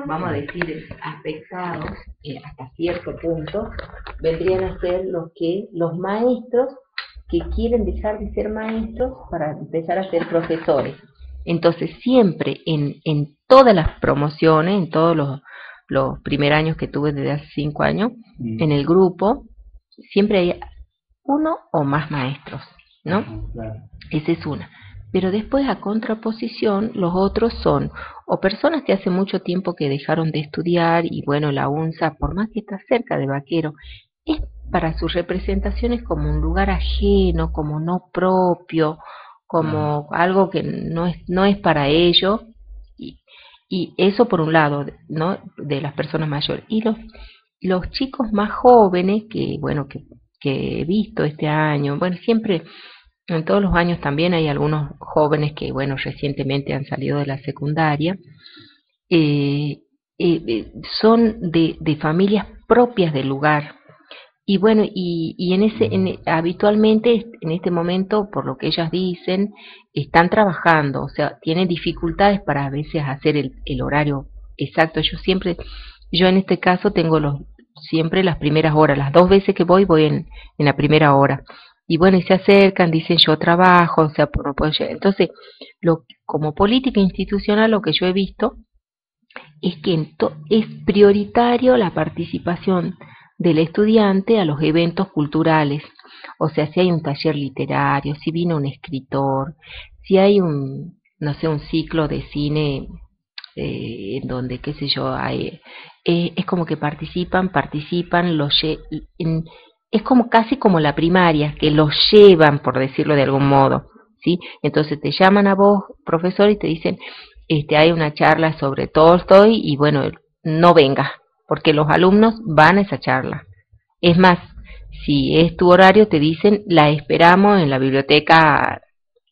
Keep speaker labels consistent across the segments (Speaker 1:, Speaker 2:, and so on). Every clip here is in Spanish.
Speaker 1: vamos a decir, afectados hasta cierto punto, vendrían a ser los maestros que quieren dejar de ser maestros para empezar a ser profesores. Entonces, siempre en todas las promociones, en todos los primeros años que tuve desde hace 5 años, en el grupo, siempre hay uno o más maestros, ¿no? Claro. Esa es una. Pero después, a contraposición, los otros son o personas que hace mucho tiempo que dejaron de estudiar, y bueno, la UNSA, por más que está cerca de Baquero, es para sus representaciones como un lugar ajeno, como no propio, como algo que no es para ellos, y eso por un lado, ¿no? De las personas mayores. Y los chicos más jóvenes, que bueno, que he visto este año, bueno, siempre, en todos los años también hay algunos jóvenes que, bueno, recientemente han salido de la secundaria, son de familias propias del lugar. Y bueno, y habitualmente en este momento, por lo que ellas dicen, están trabajando, o sea, tienen dificultades para a veces hacer el horario exacto. Yo en este caso tengo siempre las primeras horas, las 2 veces que voy en la primera hora. Y bueno, y se acercan, dicen yo trabajo, o sea, no puedo llegar. Entonces, como política institucional, lo que yo he visto es que es prioritario la participación del estudiante a los eventos culturales. O sea, si hay un taller literario, si vino un escritor, si hay no sé, un ciclo de cine en donde, qué sé yo, es como que participan, es como casi como la primaria, que los llevan, por decirlo de algún modo, ¿sí? Entonces te llaman a vos, profesor, y te dicen, hay una charla sobre Tolstoy, y bueno, no vengas, porque los alumnos van a esa charla. Es más, si es tu horario, te dicen, la esperamos en la biblioteca,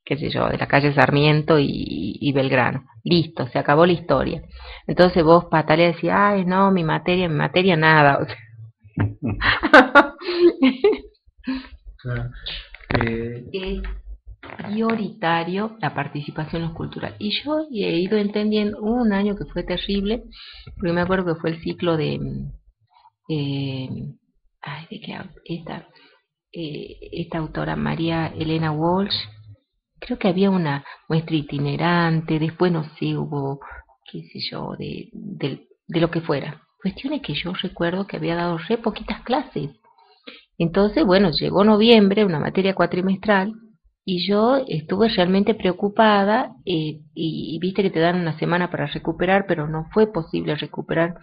Speaker 1: qué sé yo, de la calle Sarmiento y Belgrano. Listo, se acabó la historia. Entonces vos pataleas y decís, ay, no, mi materia nada. O sea. Claro. Es prioritario la participación cultural. Y yo he ido entendiendo, hubo un año que fue terrible, porque me acuerdo que fue el ciclo de... ¿de qué? Esta autora, María Elena Walsh. Creo que había una muestra itinerante, después no sé, hubo, qué sé yo, de lo que fuera. Cuestiones que yo recuerdo que había dado re poquitas clases. Entonces, bueno, llegó noviembre, una materia cuatrimestral, y yo estuve realmente preocupada, y viste que te dan una semana para recuperar, pero no fue posible recuperar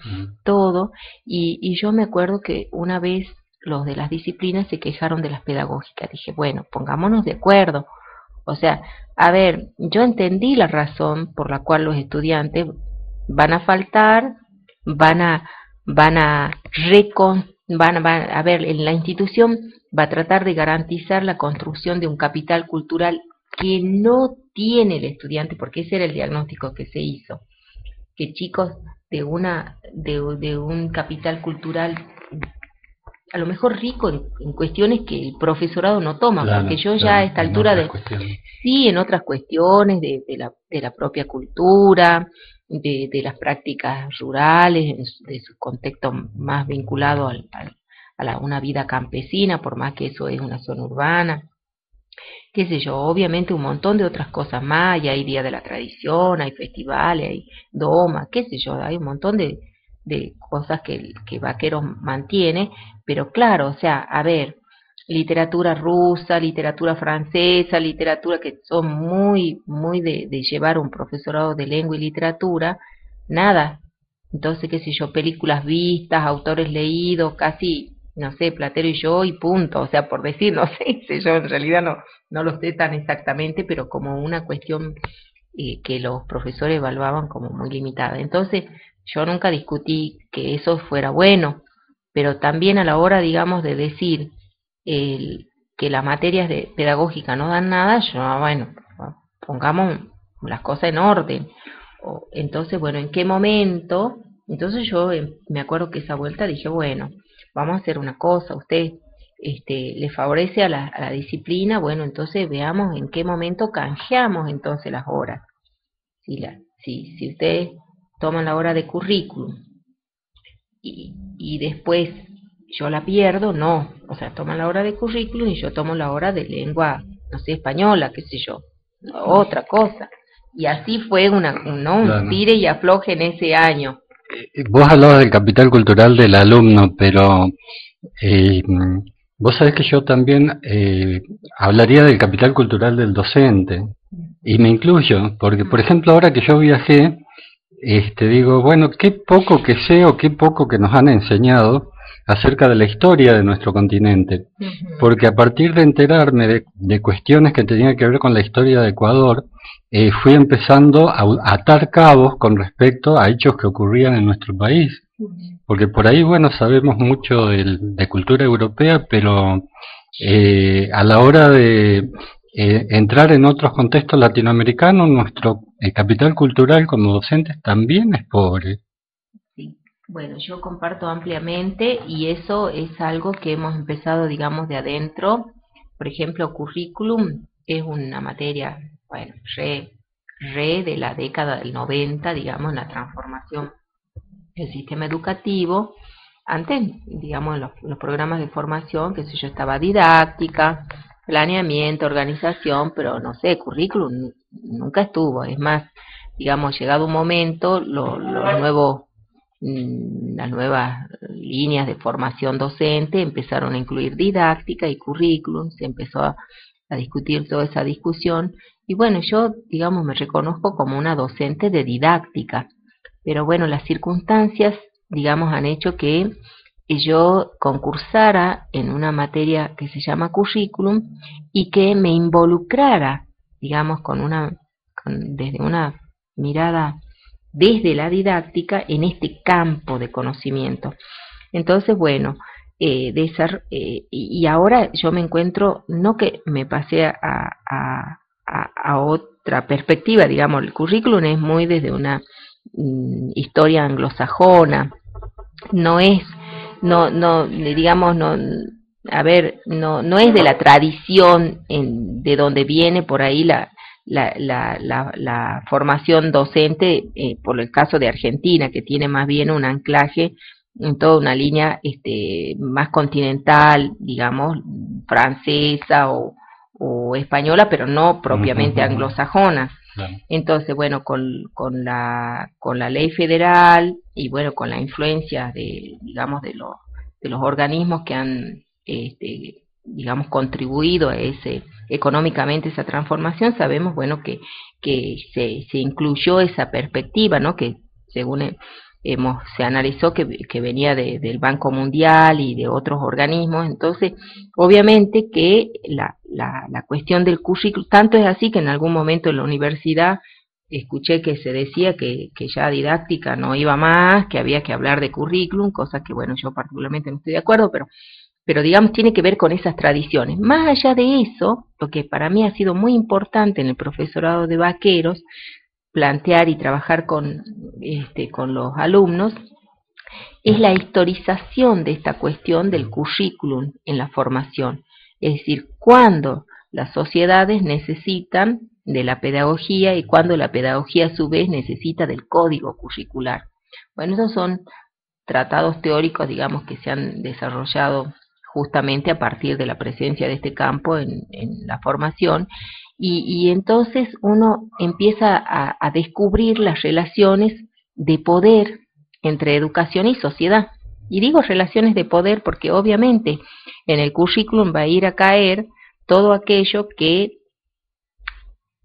Speaker 1: todo, y yo me acuerdo que una vez los de las disciplinas se quejaron de las pedagógicas. Dije, bueno, pongámonos de acuerdo. O sea, a ver, yo entendí la razón por la cual los estudiantes van a faltar, van a, van a a ver, en la institución va a tratar de garantizar la construcción de un capital cultural que no tiene el estudiante, porque ese era el diagnóstico que se hizo, que chicos de un capital cultural a lo mejor rico en cuestiones que el profesorado no toma, claro, porque yo ya a esta altura sí, en otras cuestiones de la propia cultura, de las prácticas rurales, de su contexto más vinculado a una vida campesina, por más que eso es una zona urbana, qué sé yo, obviamente un montón de otras cosas más, y hay Día de la Tradición, hay festivales, hay doma, qué sé yo, hay un montón de cosas que Vaqueros mantiene, pero claro, o sea, a ver, literatura rusa, literatura francesa, literatura que son muy de llevar un profesorado de lengua y literatura, nada. Entonces, qué sé yo, películas vistas, autores leídos, casi, no sé, Platero y yo, y punto. O sea, por decir, no sé, yo en realidad no lo sé tan exactamente, pero como una cuestión que los profesores evaluaban como muy limitada. Entonces, yo nunca discutí que eso fuera bueno, pero también a la hora, digamos, de decir que las materias de pedagógica no dan nada, yo, bueno, pongamos las cosas en orden. Entonces, bueno, ¿en qué momento? Entonces yo me acuerdo que esa vuelta dije, bueno, vamos a hacer una cosa, usted le favorece a la disciplina, bueno, entonces veamos en qué momento canjeamos entonces las horas. Si usted toman la hora de currículum y después yo la pierdo, no, o sea, toman la hora de currículum y yo tomo la hora de lengua, no sé, española, qué sé yo, otra cosa. Y así fue ¿no? Un
Speaker 2: Claro.
Speaker 1: tire y afloje en ese año.
Speaker 2: Vos hablabas del capital cultural del alumno, pero vos sabés que yo también hablaría del capital cultural del docente, y me incluyo, porque por ejemplo ahora que yo viajé, digo, bueno, qué poco que sé o qué poco que nos han enseñado acerca de la historia de nuestro continente, porque a partir de enterarme de cuestiones que tenían que ver con la historia de Ecuador, fui empezando a atar cabos con respecto a hechos que ocurrían en nuestro país. Porque por ahí, bueno, sabemos mucho de cultura europea, pero a la hora de entrar en otros contextos latinoamericanos, nuestro capital cultural como docentes también es pobre.
Speaker 1: Sí. Bueno, yo comparto ampliamente y eso es algo que hemos empezado, digamos, de adentro. Por ejemplo, currículum es una materia, bueno, re de la década del 90, digamos, la transformación del sistema educativo. Antes, digamos, los programas de formación, que sé yo, estaba didáctica, planeamiento, organización, pero no sé, currículum nunca estuvo. Es más, digamos, llegado un momento, los nuevos las nuevas líneas de formación docente empezaron a incluir didáctica y currículum, se empezó a discutir toda esa discusión y bueno, yo digamos me reconozco como una docente de didáctica, pero bueno, las circunstancias digamos han hecho que yo concursara en una materia que se llama currículum y que me involucrara, digamos, desde una mirada desde la didáctica en este campo de conocimiento. Entonces, bueno, y ahora yo me encuentro, no que me pasé a otra perspectiva, digamos, el currículum es muy desde una historia anglosajona, no es, no, digamos, no, a ver, no es de la tradición de donde viene por ahí la formación docente, por el caso de Argentina, que tiene más bien un anclaje en toda una línea más continental, digamos, francesa o española, pero no propiamente anglosajona.
Speaker 2: Claro.
Speaker 1: Entonces, bueno, con la ley federal y bueno, con la influencia digamos, de los organismos que han, digamos, contribuido a económicamente esa transformación, sabemos, bueno, que se incluyó esa perspectiva, ¿no? Que según se analizó que venía del Banco Mundial y de otros organismos, entonces obviamente que la cuestión del currículum, tanto es así que en algún momento en la universidad escuché que se decía que ya didáctica no iba más, que había que hablar de currículum, cosa que bueno, yo particularmente no estoy de acuerdo, pero digamos tiene que ver con esas tradiciones. Más allá de eso, lo que para mí ha sido muy importante en el profesorado de vaqueros, plantear y trabajar con los alumnos, es la historización de esta cuestión del currículum en la formación. Es decir, cuándo las sociedades necesitan de la pedagogía y cuándo la pedagogía a su vez necesita del código curricular. Bueno, esos son tratados teóricos, digamos, que se han desarrollado justamente a partir de la presencia de este campo en la formación y entonces uno empieza a descubrir las relaciones de poder entre educación y sociedad. Y digo relaciones de poder porque obviamente en el currículum va a ir a caer todo aquello que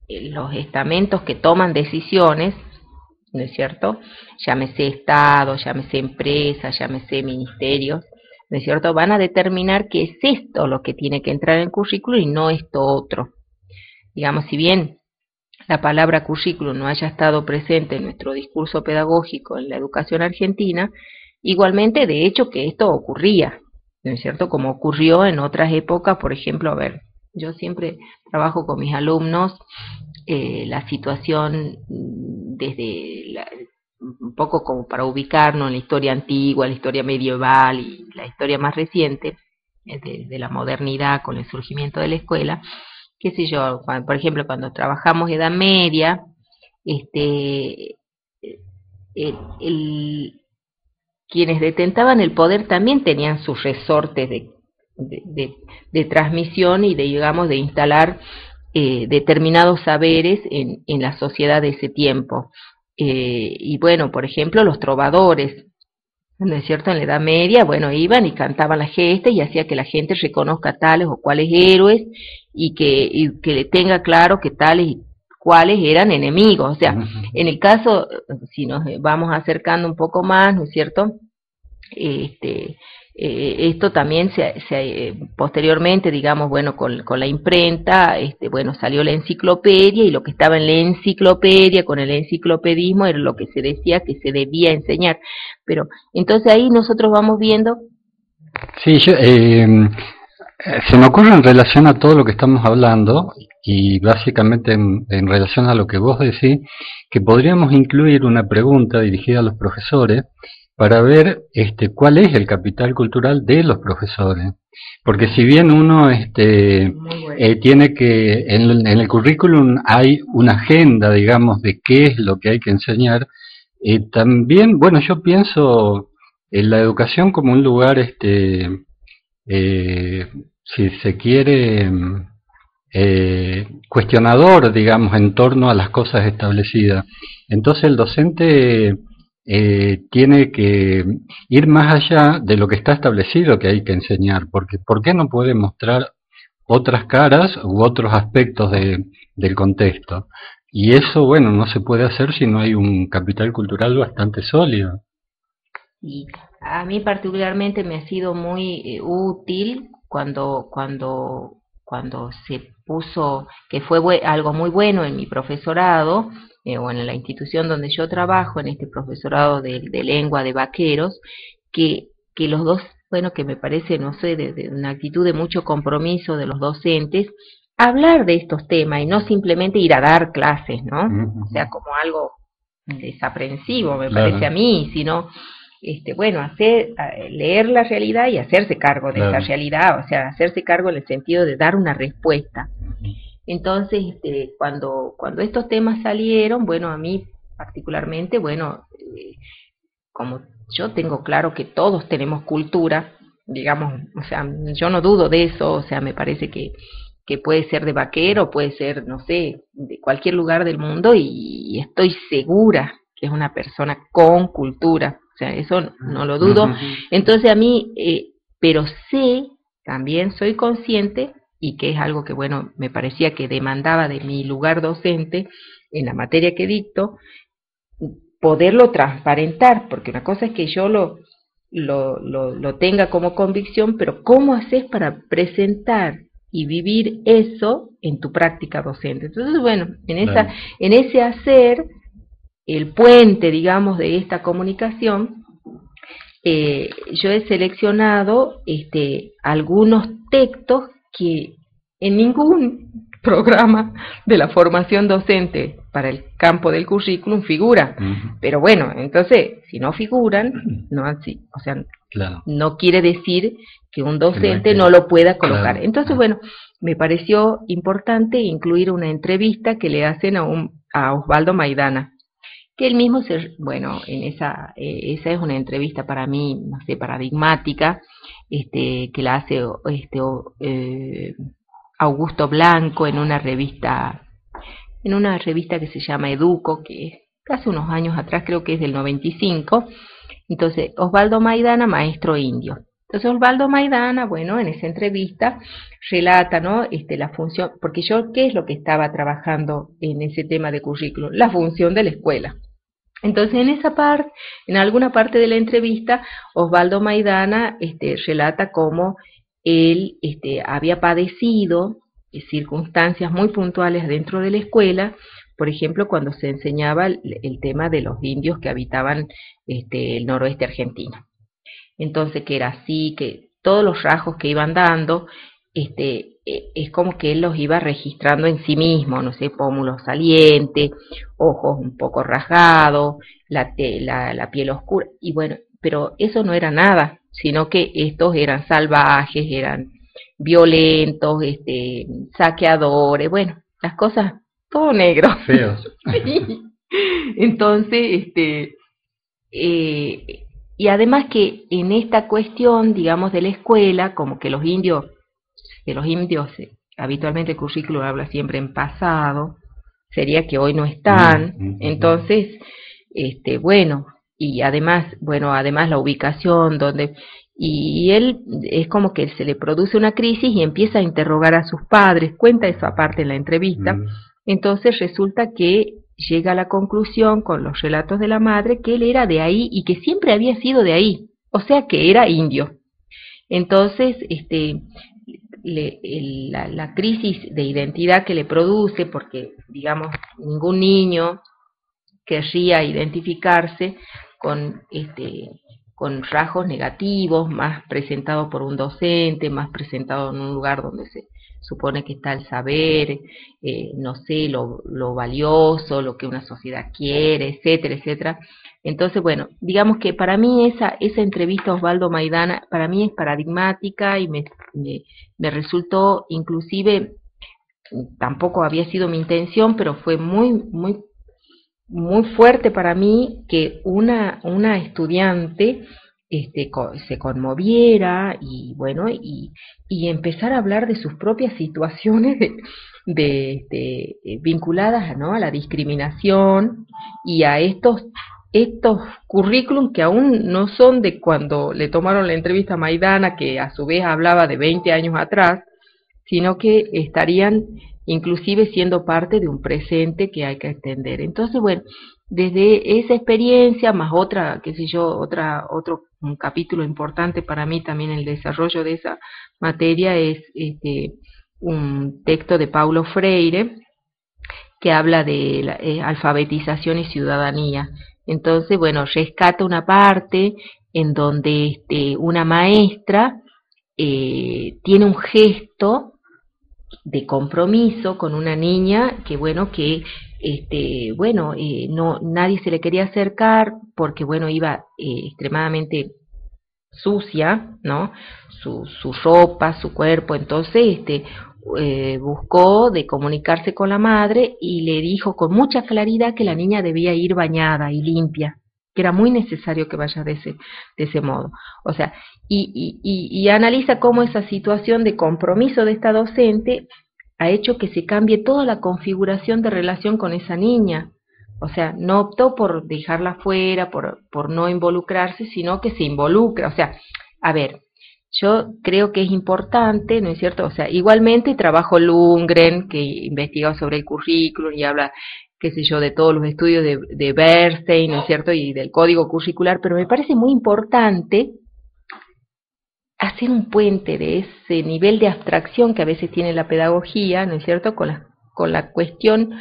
Speaker 1: los estamentos que toman decisiones, ¿no es cierto? Llámese Estado, llámese empresa, llámese ministerios, ¿no es cierto? Van a determinar que es esto lo que tiene que entrar en el currículum y no esto otro. Digamos, si bien la palabra currículum no haya estado presente en nuestro discurso pedagógico en la educación argentina, igualmente de hecho que esto ocurría, ¿no es cierto? Como ocurrió en otras épocas, por ejemplo, a ver, yo siempre trabajo con mis alumnos la situación un poco como para ubicarnos en la historia antigua, la historia medieval y la historia más reciente, de la modernidad con el surgimiento de la escuela, qué sé yo, por ejemplo, cuando trabajamos Edad Media, quienes detentaban el poder también tenían sus resortes de transmisión y de, digamos, de instalar determinados saberes en la sociedad de ese tiempo. Y bueno, por ejemplo, los trovadores, ¿no es cierto? En la Edad Media, bueno, iban y cantaban las gestas y hacía que la gente reconozca tales o cuales héroes y que le tenga claro que tales y cuáles eran enemigos. O sea, en el caso, si nos vamos acercando un poco más, ¿no es cierto? Este, esto también posteriormente, digamos, bueno, con la imprenta, bueno, salió la enciclopedia y lo que estaba en la enciclopedia, con el enciclopedismo, era lo que se decía que se debía enseñar. Pero entonces ahí nosotros vamos viendo.
Speaker 2: Sí, se me ocurre en relación a todo lo que estamos hablando y básicamente en relación a lo que vos decís, que podríamos incluir una pregunta dirigida a los profesores para ver cuál es el capital cultural de los profesores. Porque si bien uno tiene que, en el currículum hay una agenda, digamos, de qué es lo que hay que enseñar, también, bueno, yo pienso en la educación como un lugar, si se quiere, cuestionador, digamos, en torno a las cosas establecidas. Entonces el docente tiene que ir más allá de lo que está establecido que hay que enseñar, porque ¿por qué no puede mostrar otras caras u otros aspectos del contexto? Y eso, bueno, no se puede hacer si no hay un capital cultural bastante sólido.
Speaker 1: Y a mí particularmente me ha sido muy útil cuando se puso, que fue algo muy bueno en mi profesorado, o en la institución donde yo trabajo, en este profesorado de lengua de vaqueros, que los dos, bueno, que me parece, no sé, de una actitud de mucho compromiso de los docentes, hablar de estos temas y no simplemente ir a dar clases, ¿no? O sea, como algo desaprensivo, me parece a mí, sino bueno, leer la realidad y hacerse cargo de esa realidad, o sea, hacerse cargo en el sentido de dar una respuesta. Entonces, cuando estos temas salieron, bueno, a mí particularmente, bueno, como yo tengo claro que todos tenemos cultura, digamos, o sea, yo no dudo de eso, o sea, me parece que puede ser de vaquero, puede ser, no sé, de cualquier lugar del mundo y estoy segura que es una persona con cultura, o sea, eso no lo dudo. Entonces a mí, pero sé, también soy consciente, y que es algo que, bueno, me parecía que demandaba de mi lugar docente en la materia que dicto, poderlo transparentar, porque una cosa es que yo lo tenga como convicción, pero ¿cómo haces para presentar y vivir eso en tu práctica docente? Entonces, bueno, en ese hacer, el puente, digamos, de esta comunicación, yo he seleccionado algunos textos que en ningún programa de la formación docente para el campo del currículum figuran. Pero bueno, entonces, si no figuran, no así, o sea, no quiere decir que un docente no lo pueda colocar. Entonces, bueno, me pareció importante incluir una entrevista que le hacen a Osvaldo Maidana, que él mismo bueno, en esa es una entrevista para mí, no sé, paradigmática, que la hace Augusto Blanco en una revista que se llama Educo, que hace unos años atrás, creo que es del 95. Entonces, Osvaldo Maidana, maestro indio. Entonces, Osvaldo Maidana, bueno, en esa entrevista relata, ¿no? La función, porque yo, ¿qué es lo que estaba trabajando en ese tema de currículum? La función de la escuela. Entonces, en alguna parte de la entrevista, Osvaldo Maidana relata cómo él había padecido circunstancias muy puntuales dentro de la escuela, por ejemplo, cuando se enseñaba el tema de los indios que habitaban el noroeste argentino. Entonces, que era así, que todos los rasgos que iban dando, es como que él los iba registrando en sí mismo, no sé, pómulos salientes, ojos un poco rasgados, la piel oscura, y bueno, pero eso no era nada, sino que estos eran salvajes, eran violentos, saqueadores, bueno, las cosas, todo negro.
Speaker 2: Feos.
Speaker 1: Sí. Entonces, y además que en esta cuestión, digamos, de la escuela, como que los indios, habitualmente el currículo habla siempre en pasado, sería que hoy no están, entonces, bueno, y además, bueno, además la ubicación donde, y él es como que se le produce una crisis y empieza a interrogar a sus padres, cuenta eso aparte en la entrevista, entonces resulta que llega a la conclusión con los relatos de la madre que él era de ahí y que siempre había sido de ahí, o sea que era indio. Entonces, la crisis de identidad que le produce, porque, digamos, ningún niño querría identificarse con, con rasgos negativos, más presentado por un docente, más presentado en un lugar donde se supone que está el saber, no sé, lo valioso, lo que una sociedad quiere, etcétera, etcétera. Entonces, bueno, digamos que para mí esa entrevista a Osvaldo Maidana, para mí es paradigmática y me resultó inclusive, tampoco había sido mi intención, pero fue muy fuerte para mí que una estudiante se conmoviera y bueno y empezar a hablar de sus propias situaciones vinculadas, ¿no?, a la discriminación y a estos currículum que aún no son de cuando le tomaron la entrevista a Maidana, que a su vez hablaba de 20 años atrás, sino que estarían inclusive siendo parte de un presente que hay que extender. Entonces, bueno, desde esa experiencia, más otra, qué sé yo, otro un capítulo importante para mí también en el desarrollo de esa materia es un texto de Paulo Freire que habla de alfabetización y ciudadanía. Entonces, bueno, rescata una parte en donde una maestra tiene un gesto de compromiso con una niña que bueno no nadie se le quería acercar porque bueno iba extremadamente sucia, ¿no?, su ropa, su cuerpo. Entonces buscó de comunicarse con la madre y le dijo con mucha claridad que la niña debía ir bañada y limpia, que era muy necesario que vaya de ese modo. O sea, y analiza cómo esa situación de compromiso de esta docente ha hecho que se cambie toda la configuración de relación con esa niña. O sea, no optó por dejarla fuera, por no involucrarse, sino que se involucra. O sea, a ver, yo creo que es importante, ¿no es cierto? O sea, igualmente trabajo Lundgren, que investiga sobre el currículum y habla, qué sé yo, de todos los estudios de Bernstein, ¿no es cierto?, y del código curricular, pero me parece muy importante hacer un puente de ese nivel de abstracción que a veces tiene la pedagogía, ¿no es cierto?, con la cuestión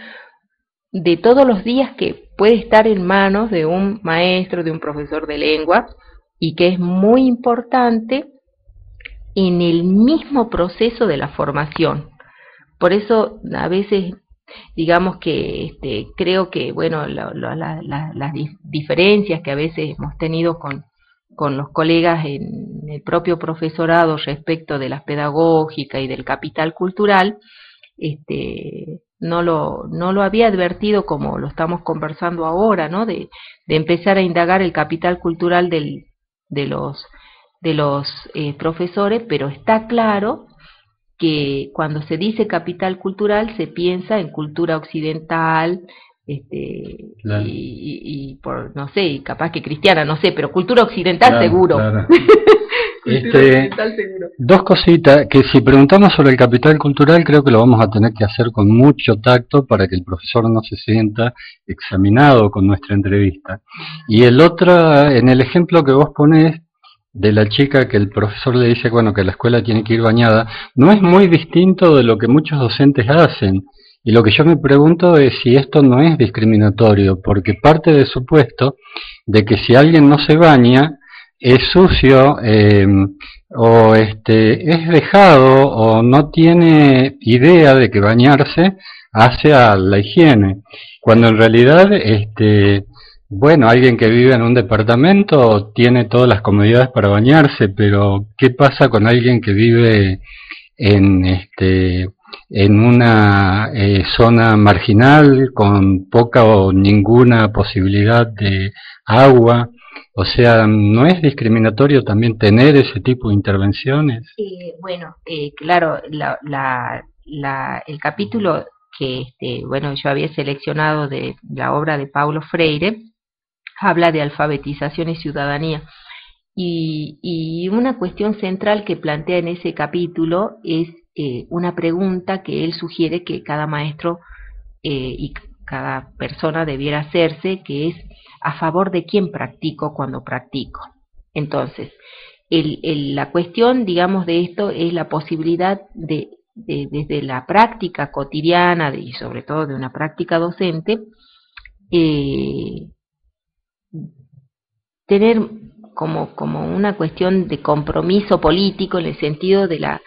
Speaker 1: de todos los días que puede estar en manos de un maestro, de un profesor de lengua, y que es muy importante en el mismo proceso de la formación. Por eso a veces digamos que creo que bueno las diferencias que a veces hemos tenido con los colegas en el propio profesorado respecto de las pedagógicas y del capital cultural, no lo había advertido como lo estamos conversando ahora, ¿no?, de empezar a indagar el capital cultural de los profesores, pero está claro que cuando se dice capital cultural se piensa en cultura occidental,
Speaker 2: claro.
Speaker 1: y por, no sé, y capaz que cristiana, no sé, pero cultura occidental
Speaker 2: claro,
Speaker 1: seguro.
Speaker 2: Claro.
Speaker 1: Cultura occidental seguro.
Speaker 2: Dos cositas, que si preguntamos sobre el capital cultural creo que lo vamos a tener que hacer con mucho tacto para que el profesor no se sienta examinado con nuestra entrevista. Y el otro, en el ejemplo que vos ponés, de la chica que el profesor le dice, bueno, que la escuela tiene que ir bañada, no es muy distinto de lo que muchos docentes hacen. Y lo que yo me pregunto es si esto no es discriminatorio, porque parte del supuesto de que si alguien no se baña, es sucio, o es dejado, o no tiene idea de que bañarse hace a la higiene. Cuando en realidad, bueno, alguien que vive en un departamento tiene todas las comodidades para bañarse, pero ¿qué pasa con alguien que vive en una zona marginal con poca o ninguna posibilidad de agua? O sea, ¿no es discriminatorio también tener ese tipo de intervenciones?
Speaker 1: Bueno, claro, el capítulo que bueno, yo había seleccionado de la obra de Paulo Freire habla de alfabetización y ciudadanía. Y una cuestión central que plantea en ese capítulo es una pregunta que él sugiere que cada maestro y cada persona debiera hacerse, que es a favor de quién practico cuando practico. Entonces, la cuestión, digamos, de esto es la posibilidad desde la práctica cotidiana y sobre todo de una práctica docente, eh, tener como una cuestión de compromiso político en el sentido de la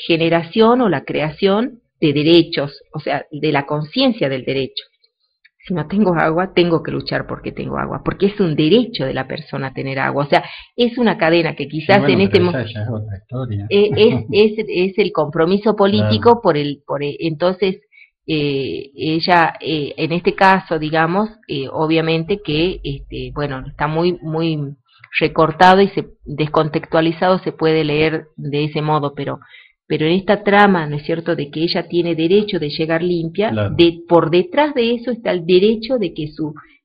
Speaker 1: generación o la creación de derechos, o sea, de la conciencia del derecho. Si no tengo agua, tengo que luchar porque tengo agua, porque es un derecho de la persona tener agua. O sea, es una cadena que quizás
Speaker 2: sí, bueno,
Speaker 1: en este
Speaker 2: momento es otra historia.
Speaker 1: Es el compromiso político
Speaker 2: Claro.
Speaker 1: Entonces ella en este caso, digamos, obviamente que bueno, está muy recortado y descontextualizado, se puede leer de ese modo, pero en esta trama, ¿no es cierto?, de que ella tiene derecho de llegar limpia,
Speaker 2: Claro.
Speaker 1: por detrás de eso está el derecho de que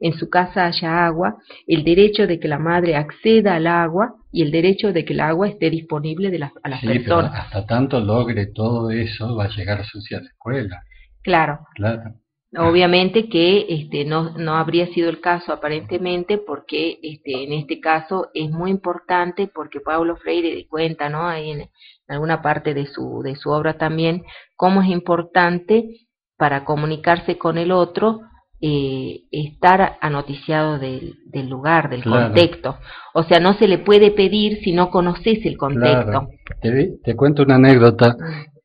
Speaker 1: en su casa haya agua, el derecho de que la madre acceda al agua y el derecho de que el agua esté disponible a las
Speaker 2: Sí,
Speaker 1: personas.
Speaker 2: pero hasta tanto logre todo eso, va a llegar sucia a la escuela.
Speaker 1: Claro,
Speaker 2: Claro.
Speaker 1: obviamente que no habría sido el caso aparentemente porque en este caso es muy importante porque Paulo Freire cuenta, ¿no?, ahí en alguna parte de su obra también, cómo es importante para comunicarse con el otro estar anoticiado del lugar, del
Speaker 2: Claro.
Speaker 1: contexto. O sea, no se le puede pedir si no conoces el contexto.
Speaker 2: Claro. Te cuento una anécdota.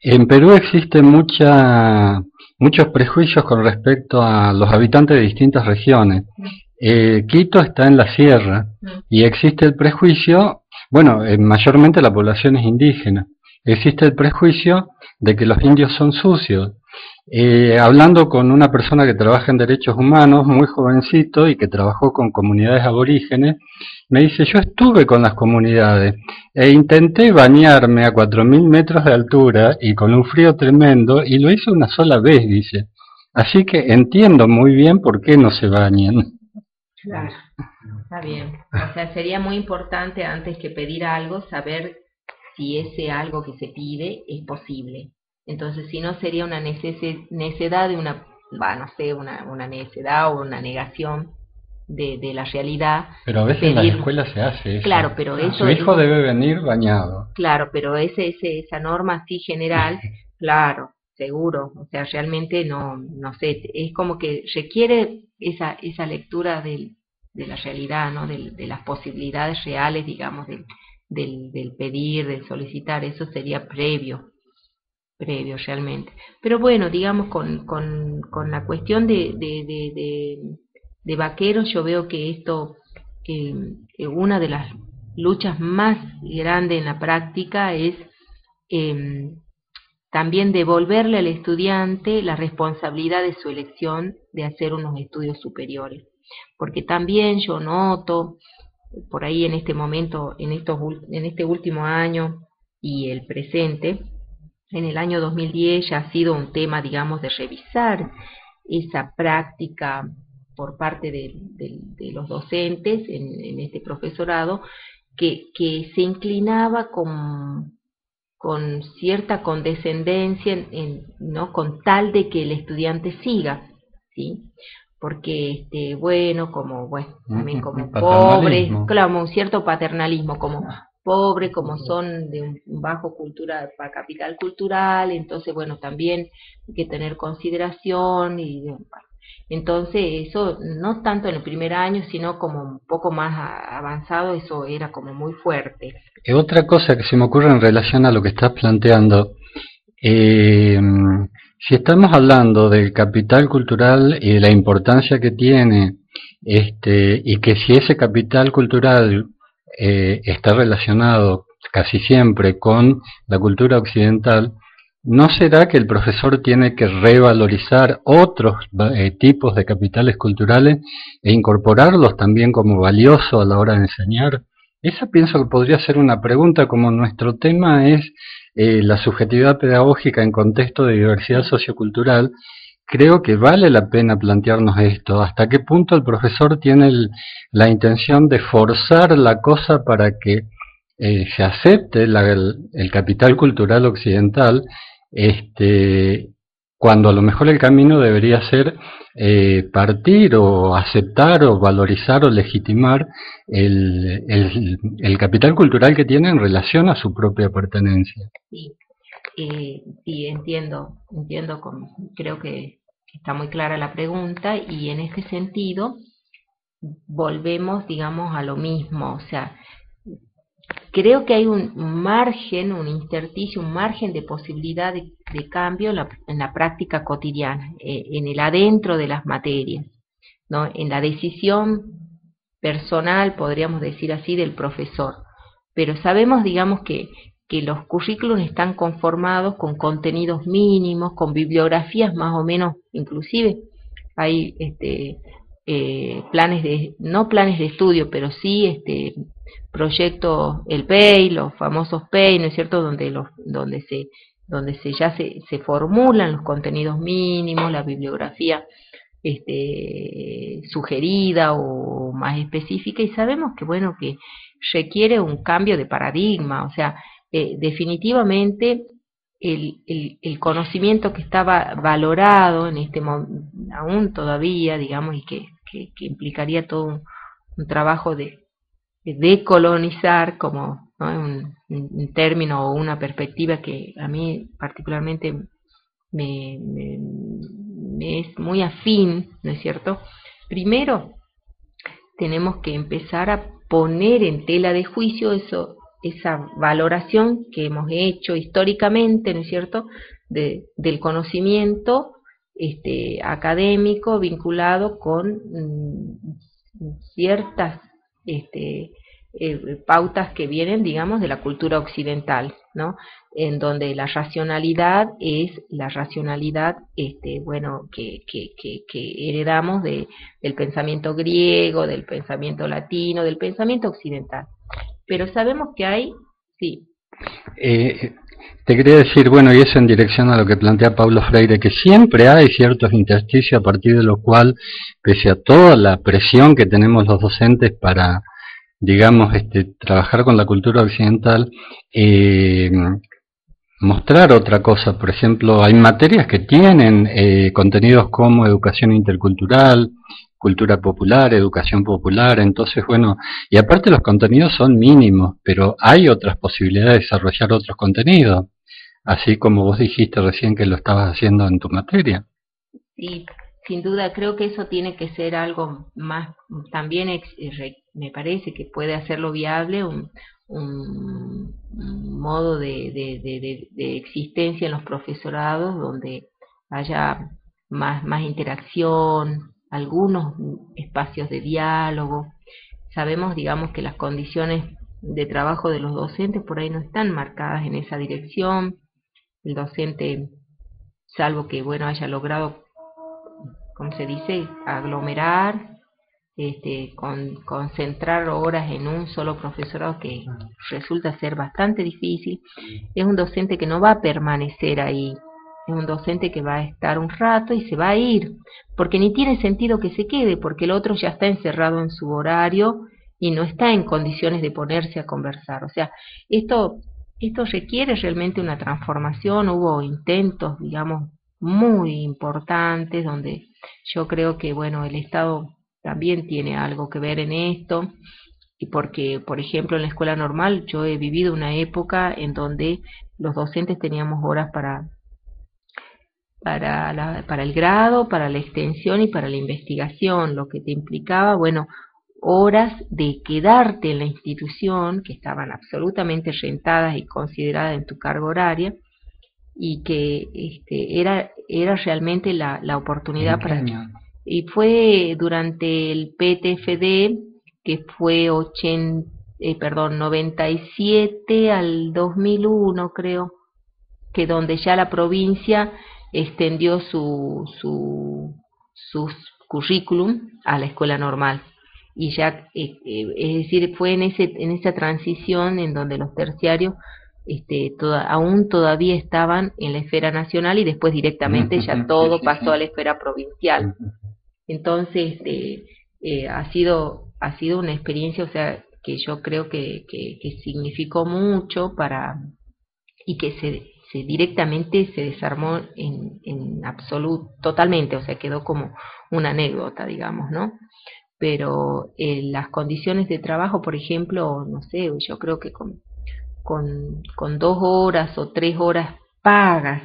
Speaker 2: En Perú existen muchos prejuicios con respecto a los habitantes de distintas regiones. Quito está en la sierra y existe el prejuicio, bueno, mayormente la población es indígena, existe el prejuicio de que los indios son sucios. Hablando con una persona que trabaja en derechos humanos, muy jovencito y que trabajó con comunidades aborígenes, me dice, yo estuve con las comunidades e intenté bañarme a 4000 metros de altura y con un frío tremendo y lo hice una sola vez, dice. Así que entiendo muy bien por qué no se bañan.
Speaker 1: Claro, está bien. O sea, sería muy importante antes que pedir algo saber si ese algo que se pide es posible. Entonces, si no sería una necedad de no sé, una necedad o una negación de la realidad.
Speaker 2: Pero a veces en las escuelas se hace eso.
Speaker 1: Claro, pero eso...
Speaker 2: Su hijo debe venir bañado.
Speaker 1: Claro, pero esa norma así general, claro, seguro. O sea, realmente no sé, es como que requiere esa lectura de la realidad, ¿no? De las posibilidades reales, digamos, del pedir, del solicitar, eso sería previo realmente. Pero bueno, digamos, con la cuestión de vaqueros, yo veo que esto, una de las luchas más grandes en la práctica es eh, también devolverle al estudiante la responsabilidad de su elección de hacer unos estudios superiores. Porque también yo noto, por ahí en este momento, en este último año y el presente, en el año 2010 ya ha sido un tema, digamos, de revisar esa práctica por parte de los docentes en este profesorado, que se inclinaba con cierta condescendencia, ¿no?, con tal de que el estudiante siga, ¿sí? Porque, bueno, también como pobres, claro, un cierto paternalismo, como pobres, como son de un bajo capital cultural, entonces, bueno, también hay que tener consideración y bueno, entonces eso no tanto en el primer año, sino como un poco más avanzado, eso era como muy fuerte.
Speaker 2: Otra cosa que se me ocurre en relación a lo que estás planteando, si estamos hablando del capital cultural y de la importancia que tiene, y que si ese capital cultural está relacionado casi siempre con la cultura occidental, ¿no será que el profesor tiene que revalorizar otros tipos de capitales culturales e incorporarlos también como valioso a la hora de enseñar? Esa pienso que podría ser una pregunta, como nuestro tema es la subjetividad pedagógica en contexto de diversidad sociocultural. Creo que vale la pena plantearnos esto, hasta qué punto el profesor tiene la intención de forzar la cosa para que se acepte el capital cultural occidental, este, cuando a lo mejor el camino debería ser partir o aceptar o valorizar o legitimar el capital cultural que tiene en relación a su propia pertenencia.
Speaker 1: Sí, sí, entiendo, creo que está muy clara la pregunta y en este sentido volvemos, digamos, a lo mismo, o sea, creo que hay un margen, un intersticio, un margen de posibilidad de cambio en la práctica cotidiana, en el adentro de las materias, ¿no? En la decisión personal, podríamos decir así, del profesor. Pero sabemos, digamos, que los currículos están conformados con contenidos mínimos, con bibliografías más o menos, inclusive hay planes de, no planes de estudio, pero sí proyectos, el PEI, los famosos PEI, ¿no es cierto?, donde se formulan los contenidos mínimos, la bibliografía sugerida o más específica, y sabemos que bueno, que requiere un cambio de paradigma, o sea, definitivamente el conocimiento que estaba valorado en este aún todavía, digamos, y que implicaría todo un trabajo de decolonizar, como, ¿no?, un término o una perspectiva que a mí particularmente me es muy afín, ¿no es cierto? Primero, tenemos que empezar a poner en tela de juicio esa valoración que hemos hecho históricamente, ¿no es cierto?, del conocimiento académico vinculado con ciertas pautas que vienen, digamos, de la cultura occidental, ¿no? En donde la racionalidad es la racionalidad, bueno, que heredamos del pensamiento griego, del pensamiento latino, del pensamiento occidental. Pero sabemos que hay, sí.
Speaker 2: Te quería decir, bueno, y eso en dirección a lo que plantea Paulo Freire, que siempre hay ciertos intersticios a partir de lo cual, pese a toda la presión que tenemos los docentes para, digamos, trabajar con la cultura occidental, mostrar otra cosa. Por ejemplo, hay materias que tienen contenidos como educación intercultural, cultura popular, educación popular, entonces bueno, y aparte los contenidos son mínimos, pero hay otras posibilidades de desarrollar otros contenidos, así como vos dijiste recién que lo estabas haciendo en tu materia.
Speaker 1: Sí, sin duda creo que eso tiene que ser algo más, también me parece que puede hacerlo viable un modo de existencia en los profesorados donde haya más interacción, algunos espacios de diálogo. Sabemos, digamos, que las condiciones de trabajo de los docentes por ahí no están marcadas en esa dirección. El docente, salvo que bueno haya logrado, como se dice, aglomerar, concentrar horas en un solo profesorado, que resulta ser bastante difícil, es un docente que no va a permanecer ahí, es un docente que va a estar un rato y se va a ir, porque ni tiene sentido que se quede, porque el otro ya está encerrado en su horario y no está en condiciones de ponerse a conversar. O sea, esto requiere realmente una transformación. Hubo intentos, digamos, muy importantes donde yo creo que, bueno, el Estado también tiene algo que ver en esto, y porque, por ejemplo, en la escuela normal yo he vivido una época en donde los docentes teníamos horas para el grado, para la extensión y para la investigación, lo que te implicaba, bueno, horas de quedarte en la institución, que estaban absolutamente rentadas y consideradas en tu carga horaria, y que era realmente la oportunidad para... Y fue durante el PTFD, que fue 97 al 2001, creo. que donde ya la provincia extendió sus currículum a la escuela normal. Y ya, es decir, fue en esa transición en donde los terciarios aún todavía estaban en la esfera nacional y después directamente ya todo pasó a la esfera provincial. Entonces, ha sido una experiencia, o sea, que yo creo que significó mucho para, y que se directamente se desarmó en absoluto, totalmente, o sea, quedó como una anécdota, digamos, ¿no? Pero las condiciones de trabajo, por ejemplo, no sé, yo creo que con 2 horas o 3 horas pagas,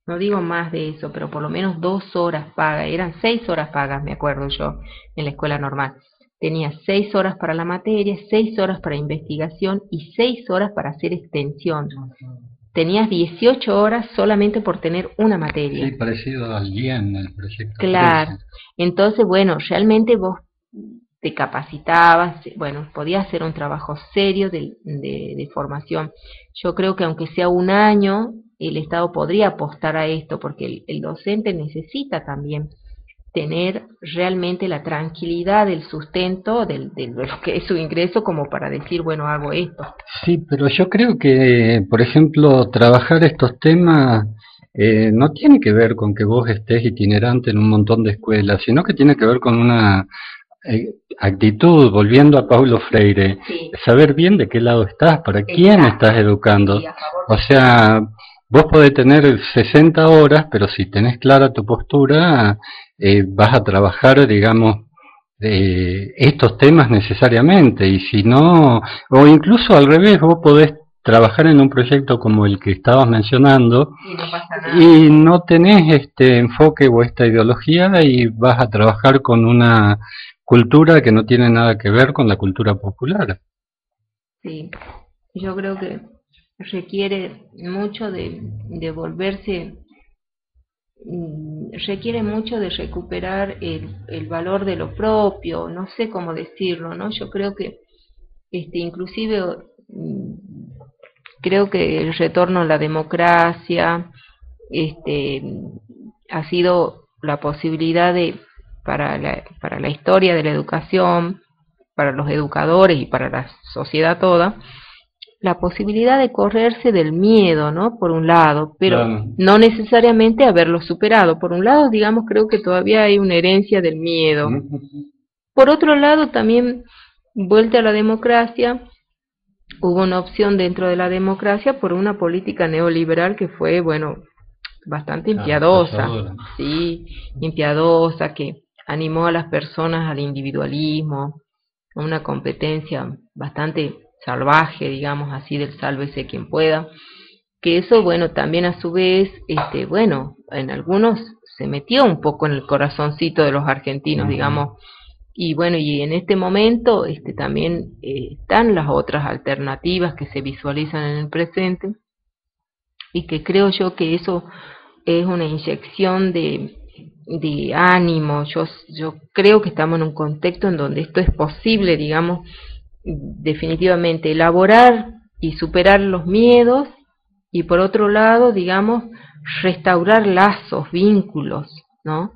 Speaker 1: no digo más de eso, pero por lo menos 2 horas pagas, eran 6 horas pagas, me acuerdo yo, en la escuela normal. Tenía 6 horas para la materia, 6 horas para investigación y 6 horas para hacer extensión. Tenías 18 horas solamente por tener una materia.
Speaker 2: Sí, parecido al GIEN, el proyecto.
Speaker 1: Claro. Entonces, bueno, realmente vos te capacitabas, bueno, podías hacer un trabajo serio de formación. Yo creo que aunque sea un año, el Estado podría apostar a esto, porque el docente necesita también tener realmente la tranquilidad del sustento de lo que es su ingreso como para decir, bueno, hago esto.
Speaker 2: Sí, pero yo creo que, por ejemplo, trabajar estos temas no tiene que ver con que vos estés itinerante en un montón de escuelas, sino que tiene que ver con una actitud, volviendo a Paulo Freire,
Speaker 1: Sí.
Speaker 2: saber bien de qué lado estás, para quién estás educando.
Speaker 1: Sí,
Speaker 2: O sea, vos podés tener 60 horas, pero si tenés clara tu postura, vas a trabajar, digamos, estos temas necesariamente, y si no, o incluso al revés, vos podés trabajar en un proyecto como el que estabas mencionando
Speaker 1: y no pasa nada.
Speaker 2: y no tenés este enfoque o esta ideología y vas a trabajar con una cultura que no tiene nada que ver con la cultura popular.
Speaker 1: Sí, yo creo que requiere mucho de volverse, requiere mucho de recuperar el valor de lo propio, no sé cómo decirlo, ¿no? Yo creo que inclusive creo que el retorno a la democracia este, ha sido la posibilidad de para la historia de la educación, para los educadores y para la sociedad toda, la posibilidad de correrse del miedo, ¿no? Por un lado, pero
Speaker 2: Claro.
Speaker 1: no necesariamente haberlo superado. Por un lado, digamos, creo que todavía hay una herencia del miedo. Por otro lado, también, vuelta a la democracia, hubo una opción dentro de la democracia por una política neoliberal que fue, bueno, bastante impiadosa, sí, impiadosa, que animó a las personas al individualismo, a una competencia bastante salvaje, digamos así, del sálvese quien pueda, que eso, bueno, también a su vez, bueno, en algunos se metió un poco en el corazoncito de los argentinos, digamos, y bueno, y en este momento también están las otras alternativas que se visualizan en el presente, y que creo yo que eso es una inyección de ánimo. Yo creo que estamos en un contexto en donde esto es posible, digamos, definitivamente elaborar y superar los miedos y por otro lado, digamos, restaurar lazos, vínculos, ¿no?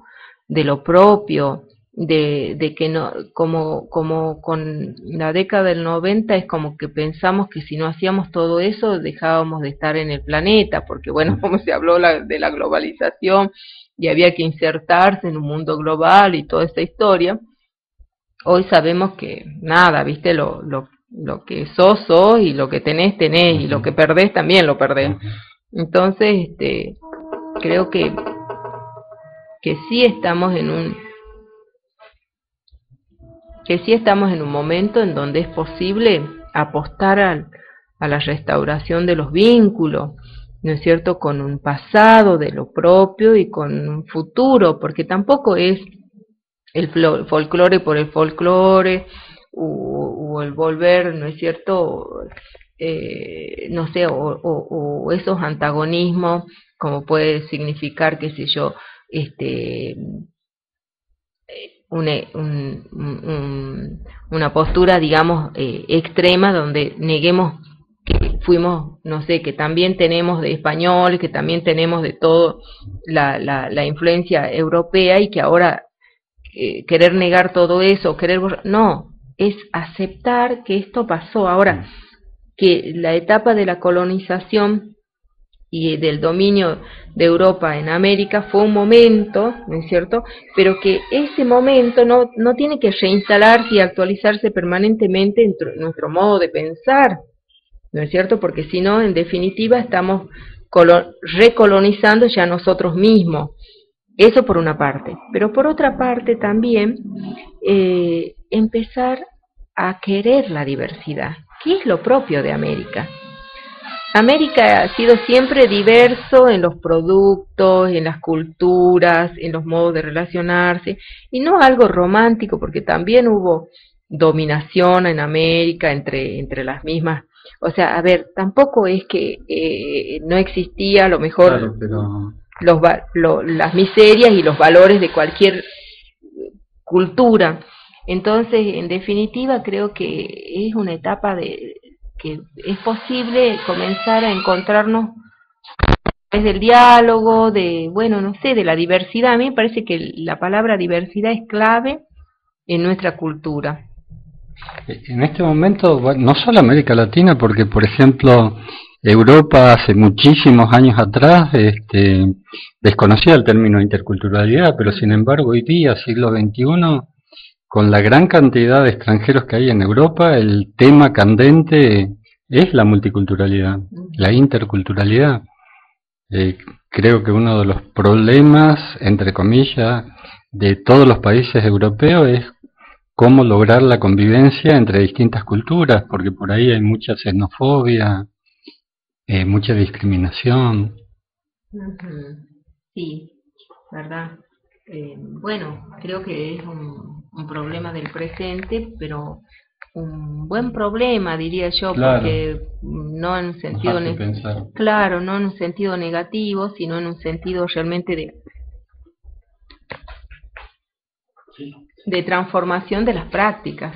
Speaker 1: De lo propio, de que no, como con la década del 90 es como que pensamos que si no hacíamos todo eso dejábamos de estar en el planeta, porque bueno, como se habló de la globalización y había que insertarse en un mundo global y toda esta historia. Hoy sabemos que nada, viste, lo que sos y lo que tenés, y lo que perdés también lo perdés. Entonces, creo que sí estamos en un momento en donde es posible apostar a la restauración de los vínculos, ¿no es cierto?, con un pasado de lo propio y con un futuro, porque tampoco es el folclore por el folclore o el volver, ¿no es cierto?, no sé, o esos antagonismos, como puede significar, qué sé yo, una postura, digamos, extrema, donde neguemos que fuimos, no sé, que también tenemos de español, que también tenemos de todo la influencia europea y que ahora querer negar todo eso, querer no, es aceptar que esto pasó. Ahora, que la etapa de la colonización y del dominio de Europa en América fue un momento, ¿no es cierto? Pero que ese momento no tiene que reinstalarse y actualizarse permanentemente en nuestro modo de pensar, ¿no es cierto? Porque si no, en definitiva, estamos recolonizando ya nosotros mismos. Eso por una parte. Pero por otra parte también empezar a querer la diversidad, que es lo propio de América. América ha sido siempre diverso en los productos, en las culturas, en los modos de relacionarse, y no algo romántico, porque también hubo dominación en América entre las mismas. O sea, a ver, tampoco es que no existía a lo mejor
Speaker 2: Claro, pero
Speaker 1: las miserias y los valores de cualquier cultura. Entonces, en definitiva, creo que es una etapa de que es posible comenzar a encontrarnos desde el diálogo, de, bueno, no sé, de la diversidad. A mí me parece que la palabra diversidad es clave en nuestra cultura.
Speaker 2: en este momento, bueno, no solo América Latina, porque por ejemplo Europa hace muchísimos años atrás desconocía el término interculturalidad, pero sin embargo hoy día, siglo XXI, con la gran cantidad de extranjeros que hay en Europa, el tema candente es la multiculturalidad, la interculturalidad. Creo que uno de los problemas, entre comillas, de todos los países europeos es cómo lograr la convivencia entre distintas culturas, porque por ahí hay mucha xenofobia, mucha discriminación.
Speaker 1: Sí, ¿verdad? Bueno, creo que es un problema del presente, pero un buen problema, diría yo,
Speaker 2: Claro,
Speaker 1: porque no en un sentido,
Speaker 2: nos hace pensar.
Speaker 1: claro, no en un sentido negativo, sino en un sentido realmente de transformación de las prácticas.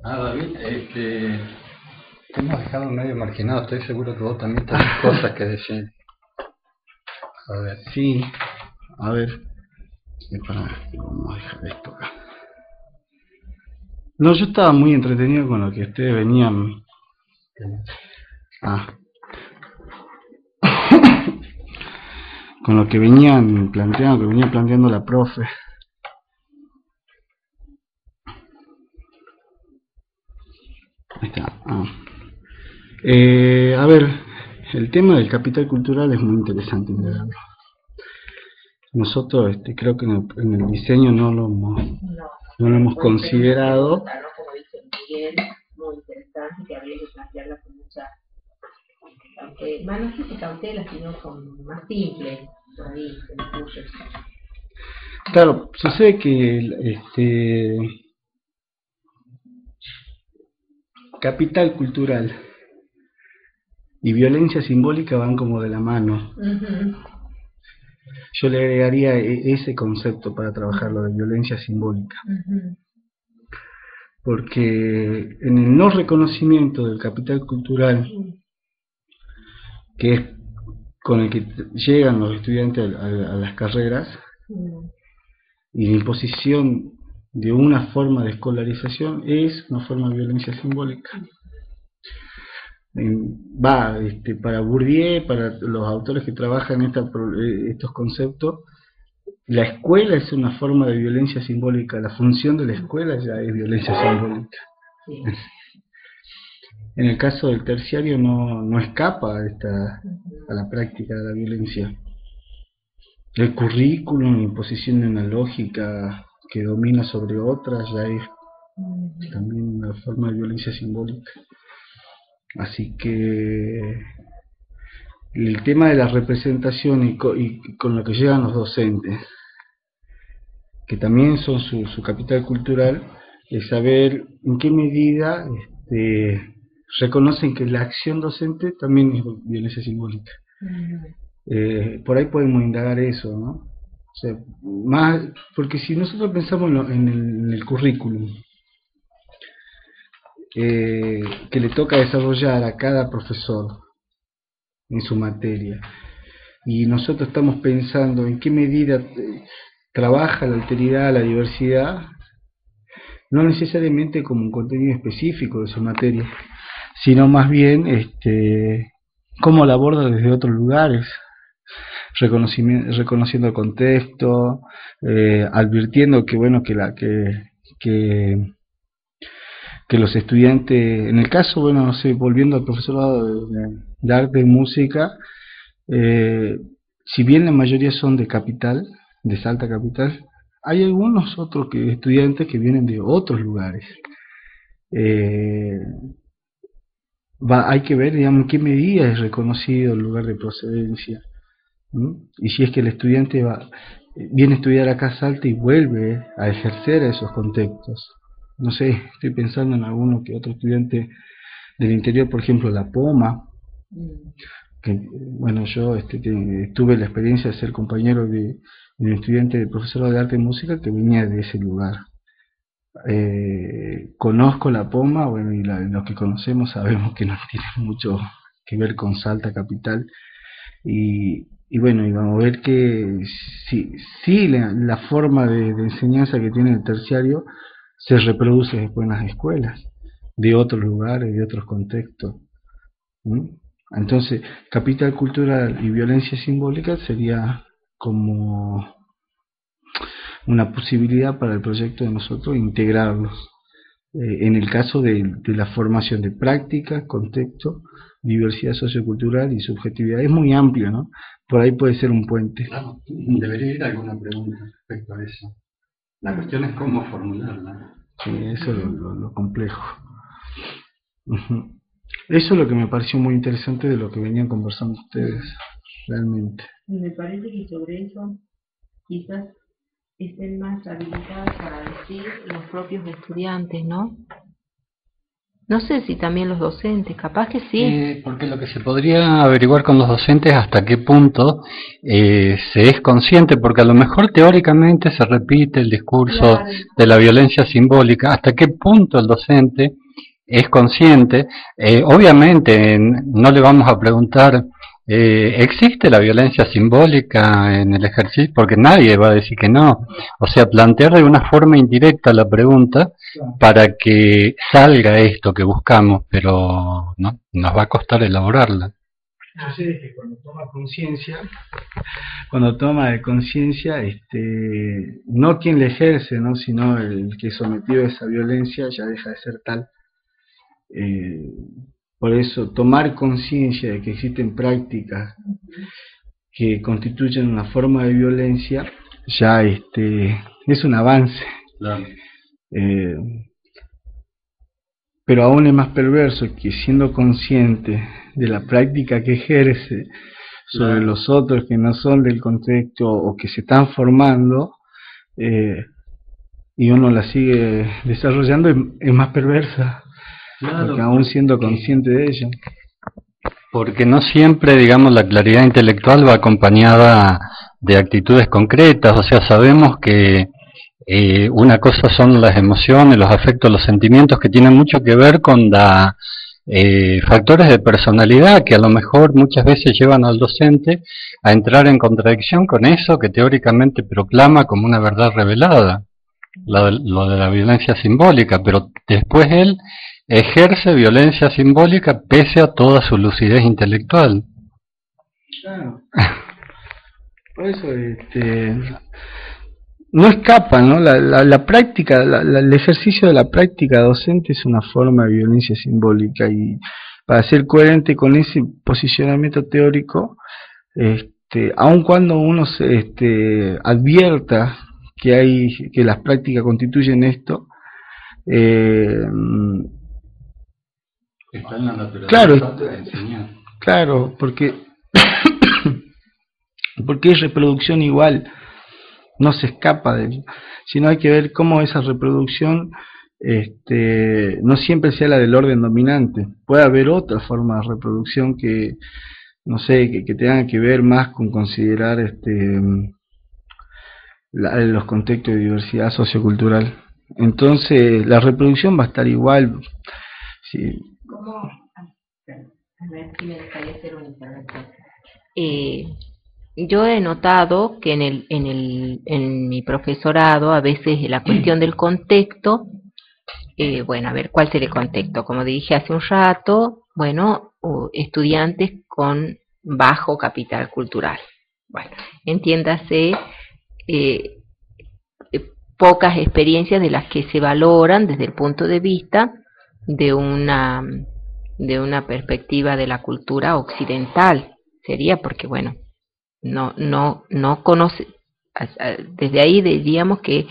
Speaker 2: David, te hemos dejado medio marginado, estoy seguro que vos también tenés cosas que decir. A ver.
Speaker 3: Sí, a ver, vamos a dejar esto acá. No, yo estaba muy entretenido con lo que ustedes venían. Con lo que venían planteando, que venía planteando la profe. Ahí está. A ver, el tema del capital cultural es muy interesante integrarlo. Nosotros creo que en el diseño no lo hemos considerado.
Speaker 1: Como dice Miguel, muy interesante, que habría que plantearla con mucha no sé si cautela, sino con más simple, por ahí se me ocurre.
Speaker 3: Claro, sucede que capital cultural y violencia simbólica van como de la mano. Yo le agregaría ese concepto para trabajar lo de violencia simbólica. Porque en el no reconocimiento del capital cultural, que es con el que llegan los estudiantes a las carreras, y la imposición de una forma de escolarización es una forma de violencia simbólica. Para Bourdieu, para los autores que trabajan estos conceptos, la escuela es una forma de violencia simbólica, la función de la escuela ya es violencia simbólica. Sí. En el caso del terciario no escapa a la práctica de la violencia. El currículum, la imposición de una lógica que domina sobre otras, ya es también una forma de violencia simbólica. Así que el tema de la representación y con lo que llegan los docentes, que también son su capital cultural, es saber en qué medida reconocen que la acción docente también es violencia simbólica. Por ahí podemos indagar eso, ¿no? O sea, más, porque si nosotros pensamos en el currículum que le toca desarrollar a cada profesor en su materia, y nosotros estamos pensando en qué medida trabaja la alteridad, la diversidad, no necesariamente como un contenido específico de su materia, sino más bien cómo la aborda desde otros lugares, reconociendo el contexto, advirtiendo que bueno que, que los estudiantes, en el caso, bueno, no sé, volviendo al profesorado de arte y música, si bien la mayoría son de capital, de Salta capital, hay algunos otros estudiantes que vienen de otros lugares. Hay que ver, digamos, en qué medida es reconocido el lugar de procedencia, ¿no? Y si es que el estudiante viene a estudiar acá a Salta y vuelve a ejercer esos contextos. No sé, estoy pensando en alguno que otro estudiante del interior, por ejemplo, La Poma, que bueno, yo tuve la experiencia de ser compañero de un estudiante de profesor de arte y música que venía de ese lugar. Conozco La Poma, bueno, y los que conocemos sabemos que no tiene mucho que ver con Salta capital, y bueno, y vamos a ver que sí la forma de enseñanza que tiene el terciario se reproduce después en las escuelas de otros lugares, de otros contextos. Entonces, capital cultural y violencia simbólica sería como una posibilidad para el proyecto de nosotros integrarlos. En el caso de la formación de prácticas, contexto, diversidad sociocultural y subjetividad, es muy amplio, ¿no? Por ahí puede ser un puente.
Speaker 2: Claro, debería ir alguna pregunta respecto a eso. La cuestión es cómo formularla.
Speaker 3: Sí, eso es lo complejo. Eso es lo que me pareció muy interesante de lo que venían conversando ustedes, realmente.
Speaker 1: Me parece que sobre eso quizás estén más habilitados para decir los propios estudiantes, ¿no? No sé si también los docentes, capaz que sí.
Speaker 2: Porque lo que se podría averiguar con los docentes hasta qué punto se es consciente, porque a lo mejor teóricamente se repite el discurso
Speaker 1: Claro.
Speaker 2: de la violencia simbólica, hasta qué punto el docente es consciente. Obviamente no le vamos a preguntar, ¿existe la violencia simbólica en el ejercicio? Porque nadie va a decir que no. O sea, plantear de una forma indirecta la pregunta para que salga esto que buscamos, pero no nos va a costar elaborarla.
Speaker 3: Yo sé que cuando toma de conciencia, no quien le ejerce, ¿no? Sino el que sometido a esa violencia ya deja de ser tal. Por eso, tomar conciencia de que existen prácticas que constituyen una forma de violencia, ya es un avance.
Speaker 2: Claro.
Speaker 3: Pero aún es más perverso que, siendo consciente de la práctica que ejerce sobre
Speaker 2: Claro.
Speaker 3: los otros que no son del contexto o que se están formando, y uno la sigue desarrollando, es más perversa.
Speaker 2: Claro,
Speaker 3: porque aún siendo consciente de ella.
Speaker 2: Porque no siempre, digamos, la claridad intelectual va acompañada de actitudes concretas. O sea, sabemos que una cosa son las emociones, los afectos, los sentimientos, que tienen mucho que ver con factores de personalidad que a lo mejor muchas veces llevan al docente a entrar en contradicción con eso que teóricamente proclama como una verdad revelada, lo de la violencia simbólica, pero después él ejerce violencia simbólica pese a toda su lucidez intelectual.
Speaker 3: Claro. Por eso, no escapa, ¿no? La práctica, el ejercicio de la práctica docente es una forma de violencia simbólica, y para ser coherente con ese posicionamiento teórico, aun cuando uno advierta que las prácticas constituyen esto,
Speaker 2: Está en la naturaleza de enseñar.
Speaker 3: Claro, porque es reproducción igual, no se escapa de él, sino hay que ver cómo esa reproducción no siempre sea la del orden dominante. Puede haber otra forma de reproducción que no sé, que tengan que ver más con considerar los contextos de diversidad sociocultural. Entonces, la reproducción va a estar igual. Sí.
Speaker 1: ¿Cómo? A ver si me dejaría hacer una intervención. Yo he notado que en mi profesorado a veces la cuestión del contexto, bueno, a ver, ¿cuál sería el contexto? Como dije hace un rato, bueno, estudiantes con bajo capital cultural. Bueno, entiéndase, eh, pocas experiencias de las que se valoran desde el punto de vista de una perspectiva de la cultura occidental. Sería porque, bueno, no conoce, desde ahí diríamos que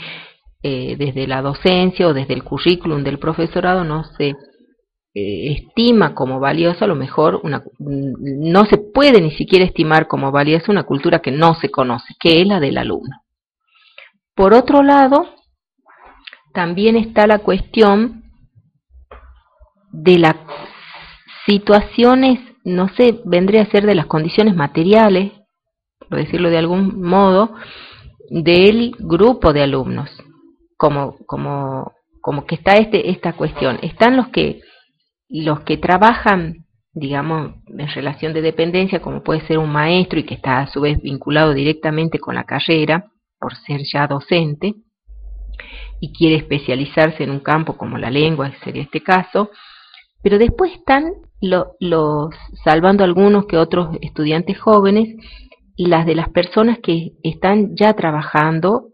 Speaker 1: desde la docencia o desde el currículum del profesorado no se estima como valiosa, a lo mejor no se puede ni siquiera estimar como valiosa una cultura que no se conoce, que es la del alumno. Por otro lado, también está la cuestión de las situaciones, no sé, vendría a ser de las condiciones materiales, por decirlo de algún modo, del grupo de alumnos, como que está esta cuestión. Están los que trabajan, digamos, en relación de dependencia, como puede ser un maestro y que está a su vez vinculado directamente con la carrera, por ser ya docente, y quiere especializarse en un campo como la lengua, sería este caso, pero después están los salvando algunos que otros estudiantes jóvenes, las de las personas que están ya trabajando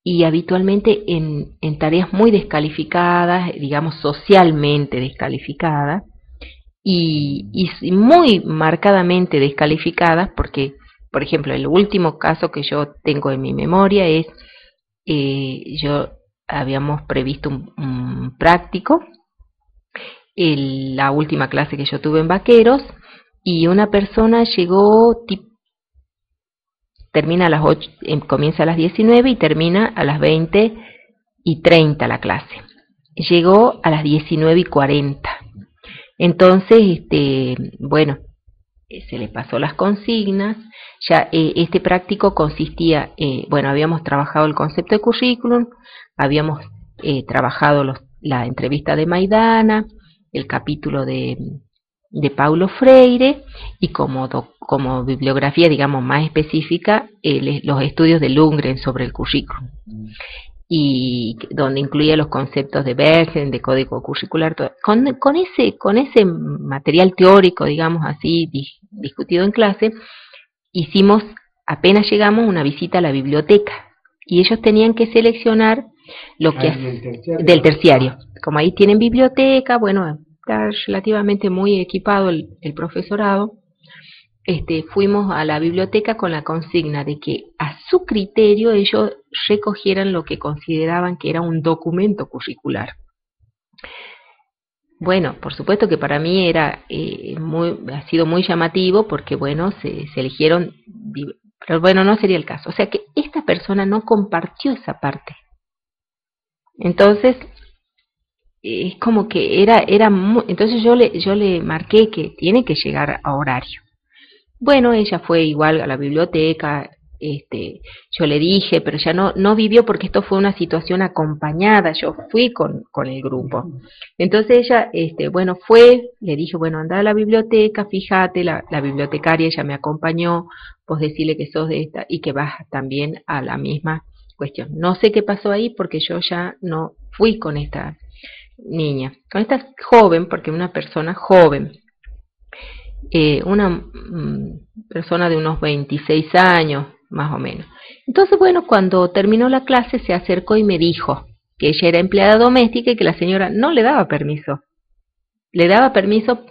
Speaker 1: y habitualmente en tareas muy descalificadas, digamos socialmente descalificadas, y muy marcadamente descalificadas porque, por ejemplo, el último caso que yo tengo en mi memoria es, yo habíamos previsto un práctico, la última clase que yo tuve en Vaqueros, y una persona llegó, termina a las 8, comienza a las 19 y termina a las 20:30 la clase. Llegó a las 19:40. Entonces, bueno, se le pasó las consignas. Ya este práctico consistía, bueno, habíamos trabajado el concepto de currículum, habíamos trabajado la entrevista de Maidana, el capítulo de Paulo Freire, y como bibliografía, digamos, más específica, los estudios de Lundgren sobre el currículum, y donde incluía los conceptos de Bergen, de código curricular, todo. Con ese material teórico, digamos así, discutido en clase, hicimos, apenas llegamos, una visita a la biblioteca, y ellos tenían que seleccionar lo que del terciario. Como ahí tienen biblioteca, bueno, está relativamente muy equipado el profesorado. Fuimos a la biblioteca con la consigna de que a su criterio ellos recogieran lo que consideraban que era un documento curricular. Bueno, por supuesto que para mí ha sido muy llamativo porque, bueno, se eligieron, pero bueno, no sería el caso. O sea que esta persona no compartió esa parte. Entonces, es como que entonces yo le marqué que tiene que llegar a horario. Bueno, ella fue igual a la biblioteca, yo le dije, pero ya no vivió porque esto fue una situación acompañada, yo fui con el grupo. Entonces ella, bueno, le dije, bueno, anda a la biblioteca, fíjate, la bibliotecaria, ella me acompañó, vos decirle que sos de esta y que vas también a la misma cuestión. No sé qué pasó ahí porque yo ya no fui con esta niña, con esta joven, porque una persona joven, una persona de unos 26 años, más o menos. Entonces, bueno, cuando terminó la clase se acercó y me dijo que ella era empleada doméstica y que la señora no le daba permiso. Le daba permiso,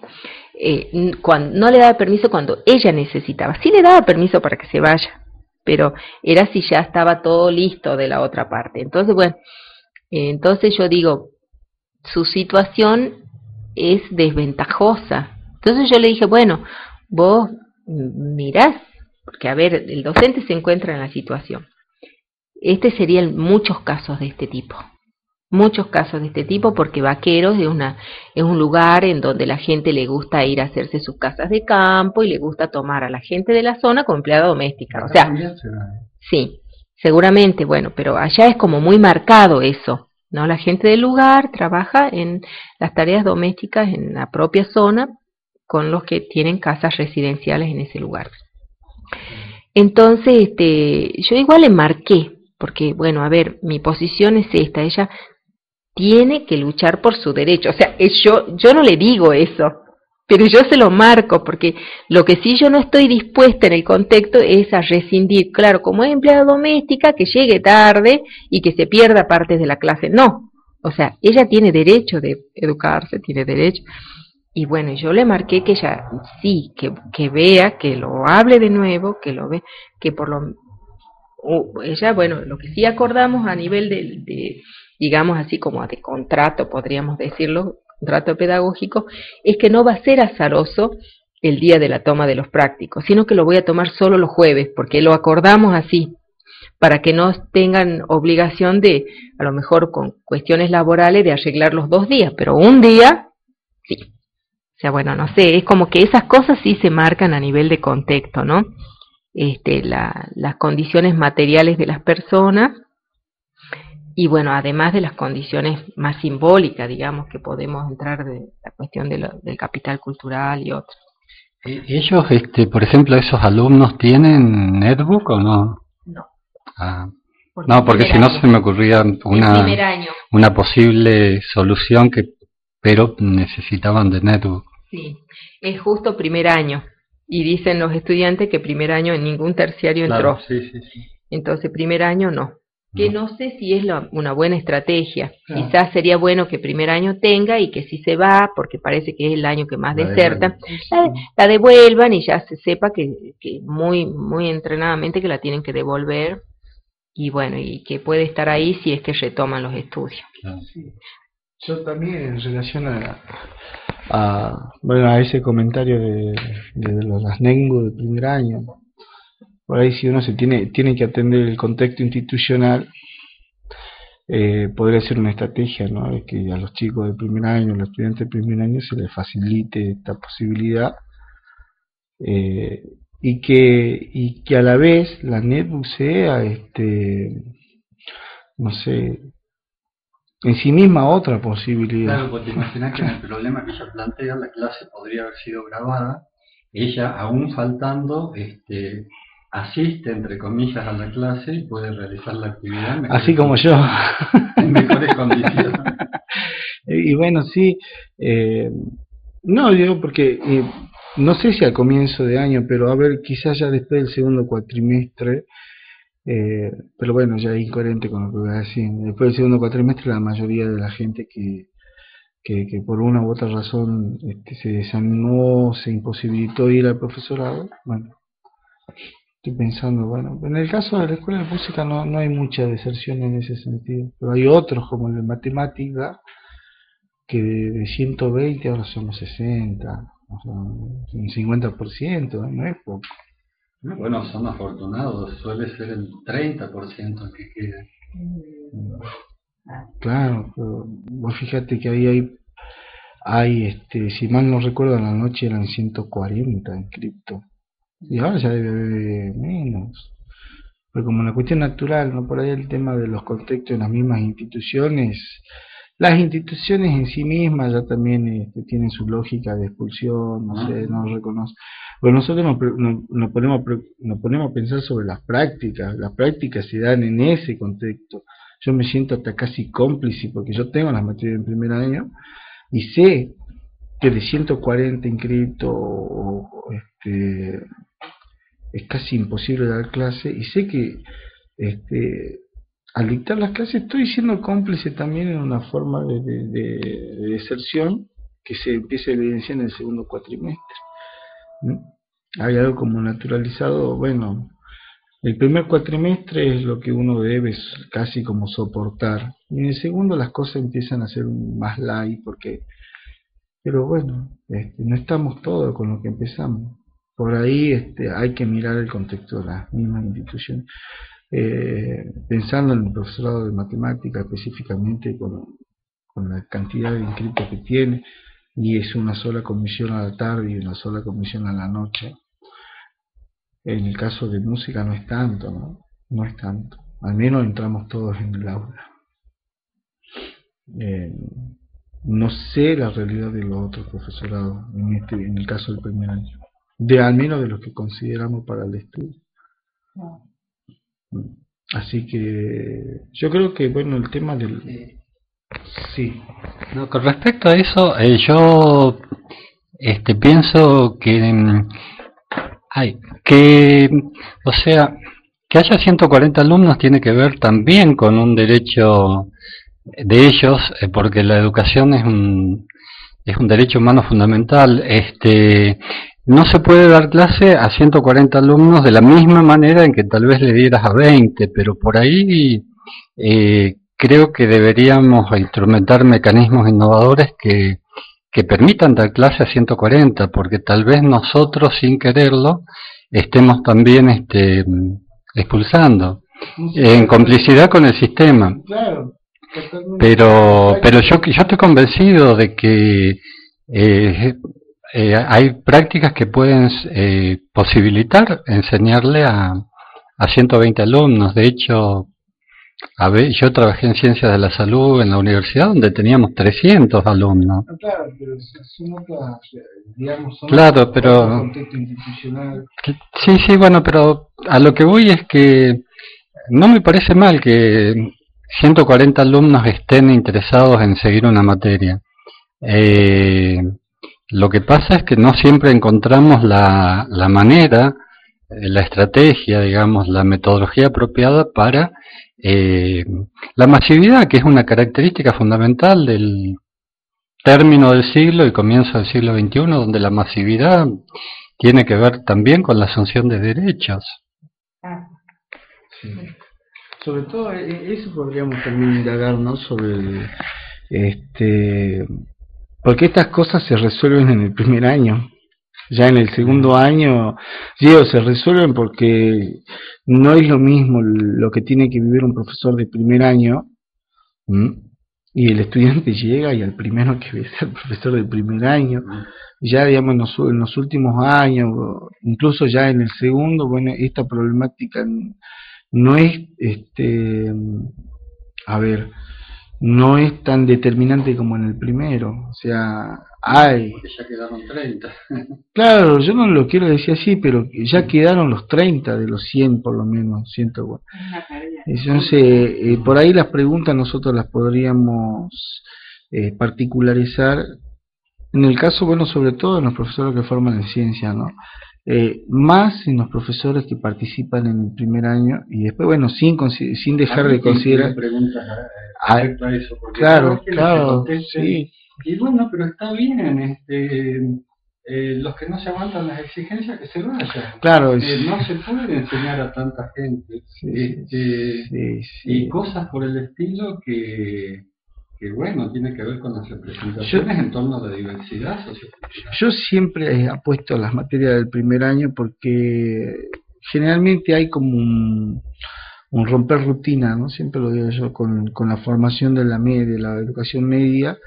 Speaker 1: no le daba permiso cuando ella necesitaba. Sí le daba permiso para que se vaya, pero era si ya estaba todo listo de la otra parte. Entonces, bueno, entonces yo digo, su situación es desventajosa. Entonces yo le dije, bueno, vos mirás, porque a ver, el docente se encuentra en la situación. Serían muchos casos de este tipo. muchos casos de este tipo, porque Vaqueros es un lugar en donde la gente le gusta ir a hacerse sus casas de campo y le gusta tomar a la gente de la zona como empleada doméstica. O sea, sí, seguramente, bueno, pero allá es como muy marcado eso, ¿no? La gente del lugar trabaja en las tareas domésticas en la propia zona con los que tienen casas residenciales en ese lugar. Entonces, yo igual le marqué, porque, bueno, a ver, mi posición es esta, ella tiene que luchar por su derecho, o sea, yo no le digo eso, pero yo se lo marco, porque lo que sí yo no estoy dispuesta en el contexto es a rescindir, claro, como es empleada doméstica, que llegue tarde y que se pierda partes de la clase, no, o sea, ella tiene derecho de educarse, tiene derecho, y bueno, yo le marqué que ella sí, que vea, que lo hable de nuevo, que lo ve, que por lo ella, bueno, lo que sí acordamos a nivel digamos así como de contrato, podríamos decirlo, contrato pedagógico, es que no va a ser azaroso el día de la toma de los prácticos, sino que lo voy a tomar solo los jueves, porque lo acordamos así, para que no tengan obligación de, a lo mejor con cuestiones laborales, de arreglar los 2 días, pero un día, sí. O sea, bueno, no sé, es como que esas cosas sí se marcan a nivel de contexto, ¿no? Las condiciones materiales de las personas y bueno, además de las condiciones más simbólicas, digamos, que podemos entrar de la cuestión del capital cultural y otros.
Speaker 2: ¿Ellos, por ejemplo, esos alumnos tienen netbook o no?
Speaker 1: No.
Speaker 2: Ah. No, porque si no se me ocurría una posible solución pero necesitaban de netbook.
Speaker 1: Sí, es justo primer año. Y dicen los estudiantes que primer año en ningún terciario entró.
Speaker 2: Claro, sí.
Speaker 1: Entonces primer año no. Que no sé si es una buena estrategia.
Speaker 3: Claro.
Speaker 1: Quizás sería bueno que primer año tenga y que si se va, porque parece que es el año que más deserta, la devuelvan y ya se sepa que muy, muy entrenadamente que la tienen que devolver y bueno, y que puede estar ahí si es que retoman los estudios.
Speaker 2: Claro.
Speaker 3: Sí. Yo también en relación a ese comentario de las NENGU de primer año, por ahí si uno se tiene que atender el contexto institucional, podría ser una estrategia, ¿no? De que a los chicos de primer año, a los estudiantes de primer año se les facilite esta posibilidad y que a la vez la netbook sea, no sé, en sí misma otra posibilidad.
Speaker 2: Claro, porque imaginá que en el problema que ella plantea, la clase podría haber sido grabada, ella aún faltando, asiste entre comillas a la clase y puede realizar la actividad
Speaker 3: así como yo,
Speaker 2: en mejores condiciones.
Speaker 3: Y bueno, sí, no digo porque no sé si al comienzo de año, pero a ver, quizás ya después del segundo cuatrimestre. Pero bueno, ya es incoherente con lo que voy a decir. Después del segundo cuatrimestre, la mayoría de la gente que por una u otra razón se desanimó, se imposibilitó ir al profesorado, bueno, estoy pensando, bueno, en el caso de la escuela de música no hay mucha deserción en ese sentido, pero hay otros como el de matemática, que de 120 ahora somos 60, o sea, un 50%, no es poco.
Speaker 2: Bueno, son afortunados, suele ser el 30% el que queda.
Speaker 3: Claro, pero vos fíjate que ahí hay si mal no recuerdo, en la noche eran 140 inscriptos. Y ahora ya debe haber menos. Pero como una cuestión natural, ¿no? Por ahí el tema de los contextos en las mismas instituciones. Las instituciones en sí mismas ya también tienen su lógica de expulsión, no sé, no reconocen. Pero nosotros nos ponemos a pensar sobre las prácticas se dan en ese contexto. Yo me siento hasta casi cómplice porque yo tengo las materias en primer año y sé que de 140 inscritos es casi imposible dar clase y sé que al dictar las clases estoy siendo cómplice también en una forma de deserción que se empieza a evidenciar en el segundo cuatrimestre. Hay algo como naturalizado, bueno, el primer cuatrimestre es lo que uno debe casi como soportar, y en el segundo las cosas empiezan a ser más light, pero bueno, no estamos todos con lo que empezamos. Por ahí hay que mirar el contexto de las mismas instituciones. pensando en el profesorado de matemáticas específicamente con la cantidad de inscritos que tiene, y es una sola comisión a la tarde y una sola comisión a la noche. En el caso de música no es tanto, ¿no? No es tanto. Al menos entramos todos en el aula. No sé la realidad de los otros profesorados en el caso del primer año, al menos de los que consideramos para el estudio. Así que yo creo que, bueno, el tema del... Sí.
Speaker 2: No, con respecto a eso, yo pienso que o sea, que haya 140 alumnos tiene que ver también con un derecho de ellos, porque la educación es un derecho humano fundamental. No se puede dar clase a 140 alumnos de la misma manera en que tal vez le dieras a 20, pero por ahí creo que deberíamos instrumentar mecanismos innovadores que permitan dar clase a 140, porque tal vez nosotros sin quererlo estemos también expulsando, en complicidad con el sistema.
Speaker 3: Claro.
Speaker 2: Pero yo estoy convencido de que hay prácticas que pueden posibilitar enseñarle a 120 alumnos. De hecho, yo trabajé en Ciencias de la Salud en la universidad donde teníamos 300 alumnos.
Speaker 3: Claro, pero son otras, digamos,
Speaker 2: claro, pero
Speaker 3: contexto institucional.
Speaker 2: Sí, bueno, pero a lo que voy es que no me parece mal que 140 alumnos estén interesados en seguir una materia. Lo que pasa es que no siempre encontramos la manera, la estrategia, digamos, la metodología apropiada para la masividad, que es una característica fundamental del término del siglo y comienzo del siglo XXI, donde la masividad tiene que ver también con la asunción de derechos.
Speaker 3: Sí. Sobre todo eso podríamos también indagar, ¿no? Sobre porque estas cosas se resuelven en el primer año. Ya en el segundo año, digo, se resuelven porque no es lo mismo lo que tiene que vivir un profesor de primer año, y el estudiante llega y al primero que ve es el profesor de primer año. Ya, digamos, en los últimos años, incluso ya en el segundo, bueno, esta problemática no es, no es tan determinante como en el primero. O sea,
Speaker 2: porque ya quedaron 30.
Speaker 3: Claro, yo no lo quiero decir así, pero ya quedaron los 30 de los 100 por lo menos, 100. Entonces, por ahí las preguntas nosotros las podríamos particularizar. En el caso, bueno, sobre todo en los profesores que forman en ciencia, ¿no? Más en los profesores que participan en el primer año y después, bueno, sin dejar de considerar...
Speaker 2: preguntas respecto a eso, porque
Speaker 3: claro, sí.
Speaker 2: Y bueno, pero está bien, los que no se aguantan las exigencias que se vayan.
Speaker 3: Claro,
Speaker 2: no se puede enseñar a tanta gente,
Speaker 3: sí.
Speaker 2: Y cosas por el estilo que bueno, tiene que ver con las representaciones en torno a la diversidad sociocultural.
Speaker 3: Yo siempre he apuesto a las materias del primer año porque generalmente hay como un romper rutina, ¿no? Siempre lo digo yo, con la formación de la educación media,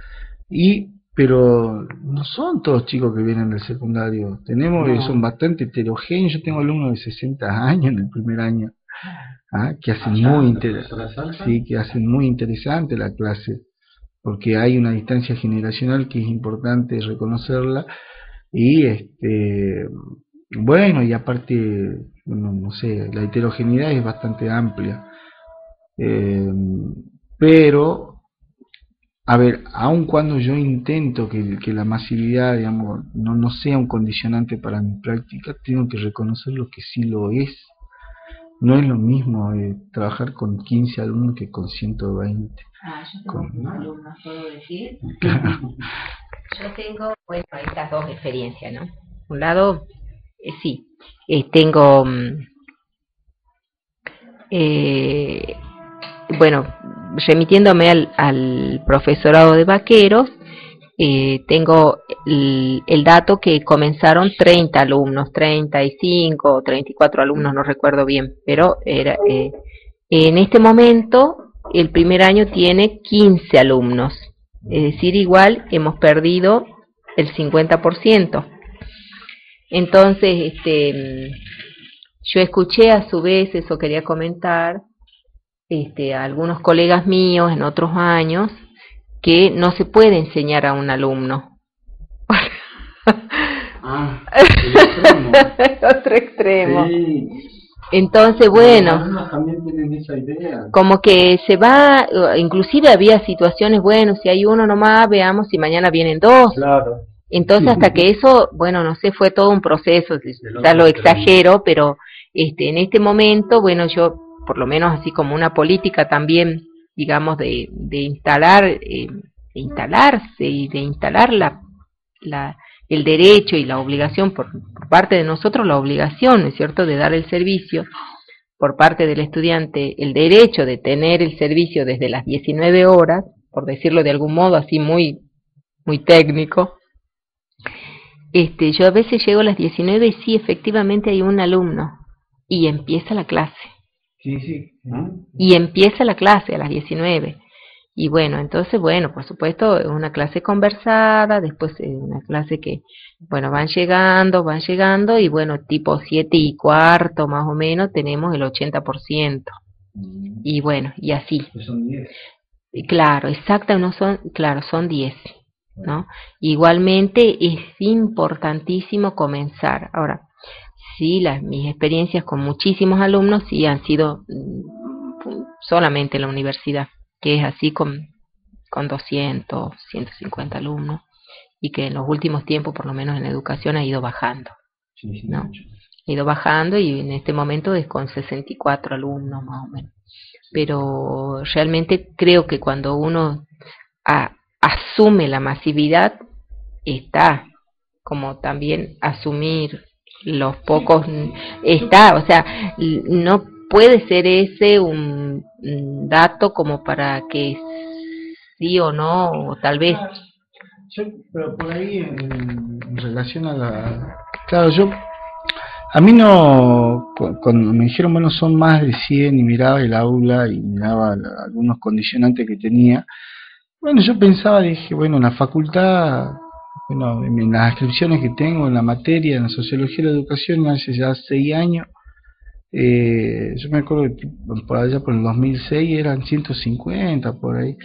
Speaker 3: pero no son todos chicos que vienen del secundario. Tenemos que son bastante heterogéneos. Yo tengo alumnos de 60 años en el primer año, que hacen que hacen muy interesante la clase, porque hay una distancia generacional que es importante reconocerla, y bueno, y aparte, no sé, la heterogeneidad es bastante amplia, pero a ver, aun cuando yo intento que la masividad, digamos, no sea un condicionante para mi práctica, tengo que reconocer lo que sí lo es. No es lo mismo trabajar con 15 alumnos que con 120.
Speaker 1: Yo tengo alumnos, puedo decir. Yo tengo, bueno, estas dos experiencias, ¿no? Por un lado, sí, tengo, bueno, remitiéndome al profesorado de Vaqueros, tengo el dato que comenzaron 30 alumnos, 35 o 34 alumnos, no recuerdo bien, pero En este momento, el primer año tiene 15 alumnos, es decir, igual hemos perdido el 50%. Entonces, yo escuché a su vez, eso quería comentar, a algunos colegas míos en otros años, que no se puede enseñar a un alumno.
Speaker 3: El extremo.
Speaker 1: Otro extremo.
Speaker 3: Sí.
Speaker 1: Entonces, bueno,
Speaker 2: Los alumnos también tienen esa idea.
Speaker 1: como que se va, inclusive había situaciones, bueno, si hay uno nomás, veamos si mañana vienen dos.
Speaker 3: Claro.
Speaker 1: Entonces, hasta que eso, bueno, no sé, fue todo un proceso, ya lo exagero, pero en este momento, bueno, yo, por lo menos así como una política también, digamos, de instalar, de instalarse y de instalar el derecho y la obligación por parte de nosotros, la obligación, ¿no es cierto?, de dar el servicio, por parte del estudiante, el derecho de tener el servicio desde las 19 horas, por decirlo de algún modo así muy, muy técnico. Yo a veces llego a las 19 y sí, efectivamente hay un alumno, y empieza la clase.
Speaker 3: Sí.
Speaker 1: Y empieza la clase a las 19. Y bueno, entonces, bueno, por supuesto, es una clase conversada, después es una clase que, bueno, van llegando, y bueno, tipo 7:15 más o menos, tenemos el 80%. Y bueno, y así.
Speaker 3: Son 10.
Speaker 1: Claro, exacto, no son, claro, son 10, ¿no? Igualmente es importantísimo comenzar. Ahora, sí, mis experiencias con muchísimos alumnos sí han sido solamente en la universidad, que es así con 200, 150 alumnos, y que en los últimos tiempos, por lo menos en educación, ha ido bajando, ¿no? Ha ido bajando y en este momento es con 64 alumnos más o menos. Pero realmente creo que cuando uno asume la masividad, está como también asumir los pocos, está, o sea, no puede ser ese un dato como para que sí o no, o tal vez.
Speaker 3: Pero por ahí en relación a la... Claro, a mí no, cuando me dijeron, bueno, son más de 100 y miraba el aula y miraba algunos condicionantes que tenía, bueno, yo pensaba, dije, bueno, en la facultad, bueno, en las inscripciones que tengo en la materia, en la sociología de la educación, hace ya 6 años, yo me acuerdo que por allá por el 2006 eran 150 por ahí,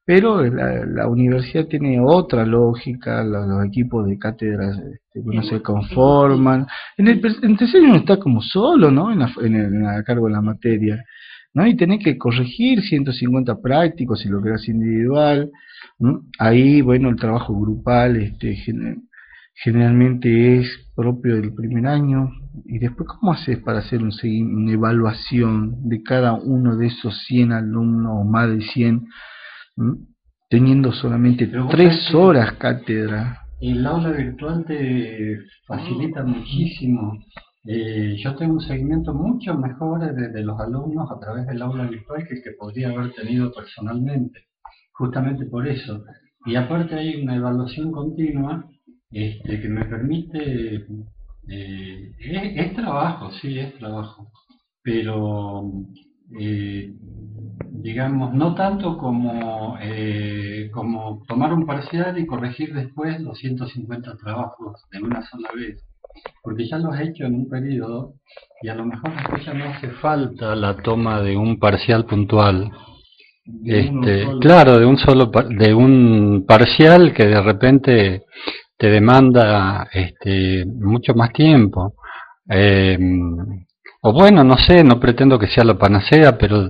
Speaker 3: pero la universidad tiene otra lógica, los equipos de cátedras no se conforman, en tercer año está como solo, ¿no?, a cargo de la materia, ¿no? Y tenés que corregir 150 prácticos si lo querés individual, ¿no? Ahí, bueno, el trabajo grupal generalmente es propio del primer año. Y después, ¿cómo haces para hacer una evaluación de cada uno de esos 100 alumnos o más de 100, teniendo solamente 3 horas cátedra?
Speaker 2: El aula virtual te facilita muchísimo. Yo tengo un seguimiento mucho mejor de los alumnos a través del aula virtual que el que podría haber tenido personalmente, justamente por eso. Y aparte hay una evaluación continua que me permite, es trabajo, sí, es trabajo, pero digamos, no tanto como tomar un parcial y corregir después los 150 trabajos de una sola vez, porque ya los he hecho en un periodo y a lo mejor después ya no hace falta la toma de un parcial puntual. Claro, de un parcial que de repente te demanda mucho más tiempo. O bueno, no sé, no pretendo que sea la panacea, pero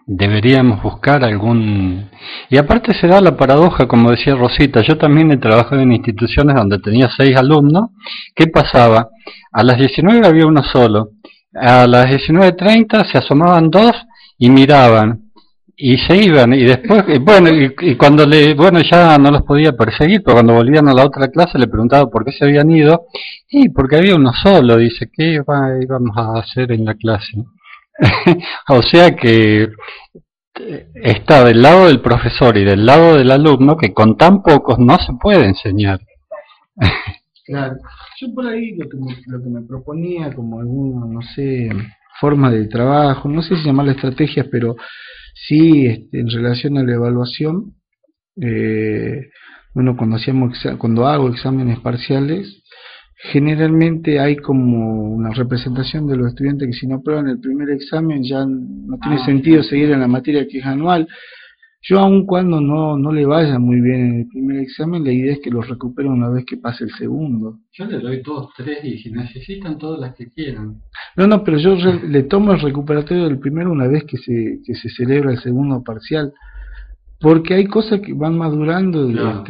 Speaker 2: deberíamos buscar algún... Y aparte se da la paradoja, como decía Rosita, yo también he trabajado en instituciones donde tenía 6 alumnos. ¿Qué pasaba? A las 19 había uno solo, a las 19:30 se asomaban 2 y miraban, y se iban, y después, bueno, y cuando bueno, ya no los podía perseguir, pero cuando volvían a la otra clase le preguntaba por qué se habían ido, y porque había uno solo, dice, ¿qué íbamos a hacer en la clase? O sea que está del lado del profesor y del lado del alumno que con tan pocos no se puede enseñar.
Speaker 3: Claro, yo por ahí lo que me proponía como alguna, no sé, forma de trabajo, no sé si llamarla estrategias, pero sí en relación a la evaluación. Bueno, cuando hago exámenes parciales, generalmente hay como una representación de los estudiantes que si no aprueban el primer examen ya no tiene sentido seguir en la materia que es anual. Yo aun cuando no le vaya muy bien en el primer examen, la idea es que los recupere una vez que pase el segundo.
Speaker 2: Yo le doy 2, 3 y si necesitan todas las que quieran.
Speaker 3: No, pero yo le tomo el recuperatorio del primero una vez que se celebra el segundo parcial. Porque hay cosas que van madurando,
Speaker 2: Claro.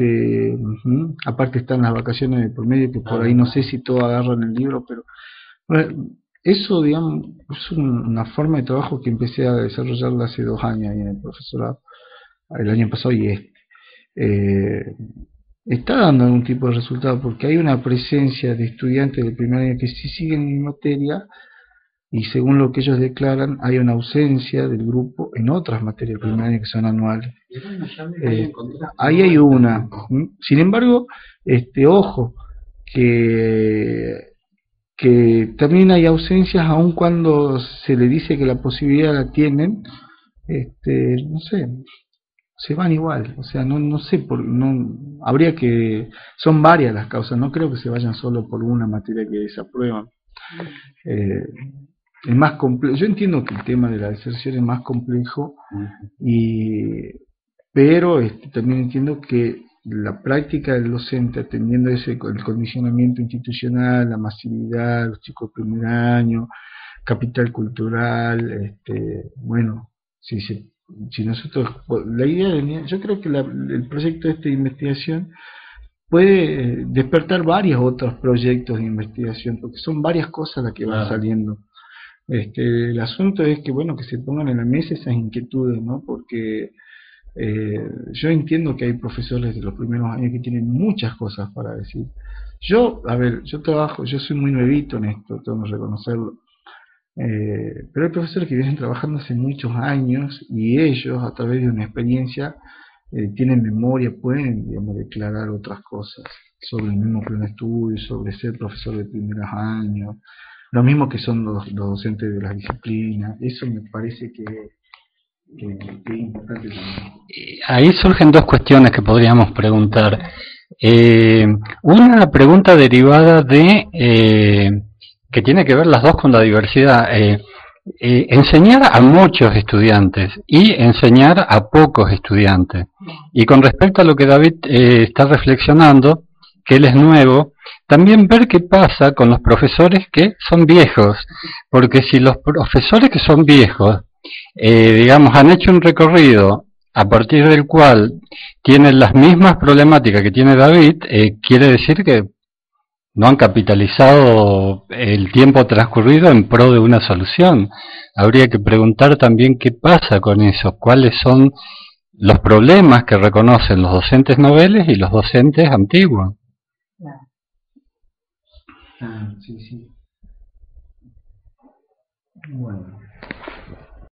Speaker 3: Aparte están las vacaciones de por medio, que por ahí no sé si todo agarran el libro, pero bueno, eso, digamos, es una forma de trabajo que empecé a desarrollarla hace 2 años ahí en el profesorado, el año pasado y eh, está dando algún tipo de resultado, porque hay una presencia de estudiantes del primer año que sí siguen mi materia, y según lo que ellos declaran, hay una ausencia del grupo en otras materias del primer año que son anuales. Ahí hay una. Sin embargo, ojo, que también hay ausencias aun cuando se le dice que la posibilidad la tienen, no sé, se van igual, o sea, no sé, habría que, son varias las causas, no creo que se vayan solo por una materia que desaprueban. Es más complejo, yo entiendo que el tema de la deserción es más complejo, pero también entiendo que la práctica del docente atendiendo el condicionamiento institucional, la masividad, los chicos de primer año, capital cultural, bueno, si nosotros, la idea, yo creo que el proyecto de investigación puede despertar varios otros proyectos de investigación, porque son varias cosas las que van saliendo. El asunto es que, bueno, que se pongan en la mesa esas inquietudes, ¿no? Porque yo entiendo que hay profesores de los primeros años que tienen muchas cosas para decir. Yo soy muy nuevito en esto, tengo que reconocerlo. Pero hay profesores que vienen trabajando hace muchos años y ellos, a través de una experiencia, tienen memoria, pueden, digamos, declarar otras cosas sobre el mismo plan de estudio, sobre ser profesor de primeros años, lo mismo que son los docentes de las disciplinas. Eso me parece que es importante también.
Speaker 2: Ahí surgen 2 cuestiones que podríamos preguntar. Una pregunta derivada de que tiene que ver las dos con la diversidad. Enseñar a muchos estudiantes y enseñar a pocos estudiantes. Y con respecto a lo que David está reflexionando, que él es nuevo, también ver qué pasa con los profesores que son viejos, porque si los profesores que son viejos, digamos, han hecho un recorrido a partir del cual tienen las mismas problemáticas que tiene David, quiere decir que no han capitalizado el tiempo transcurrido en pro de una solución. Habría que preguntar también qué pasa con eso, cuáles son los problemas que reconocen los docentes noveles y los docentes antiguos.
Speaker 3: Sí. Bueno.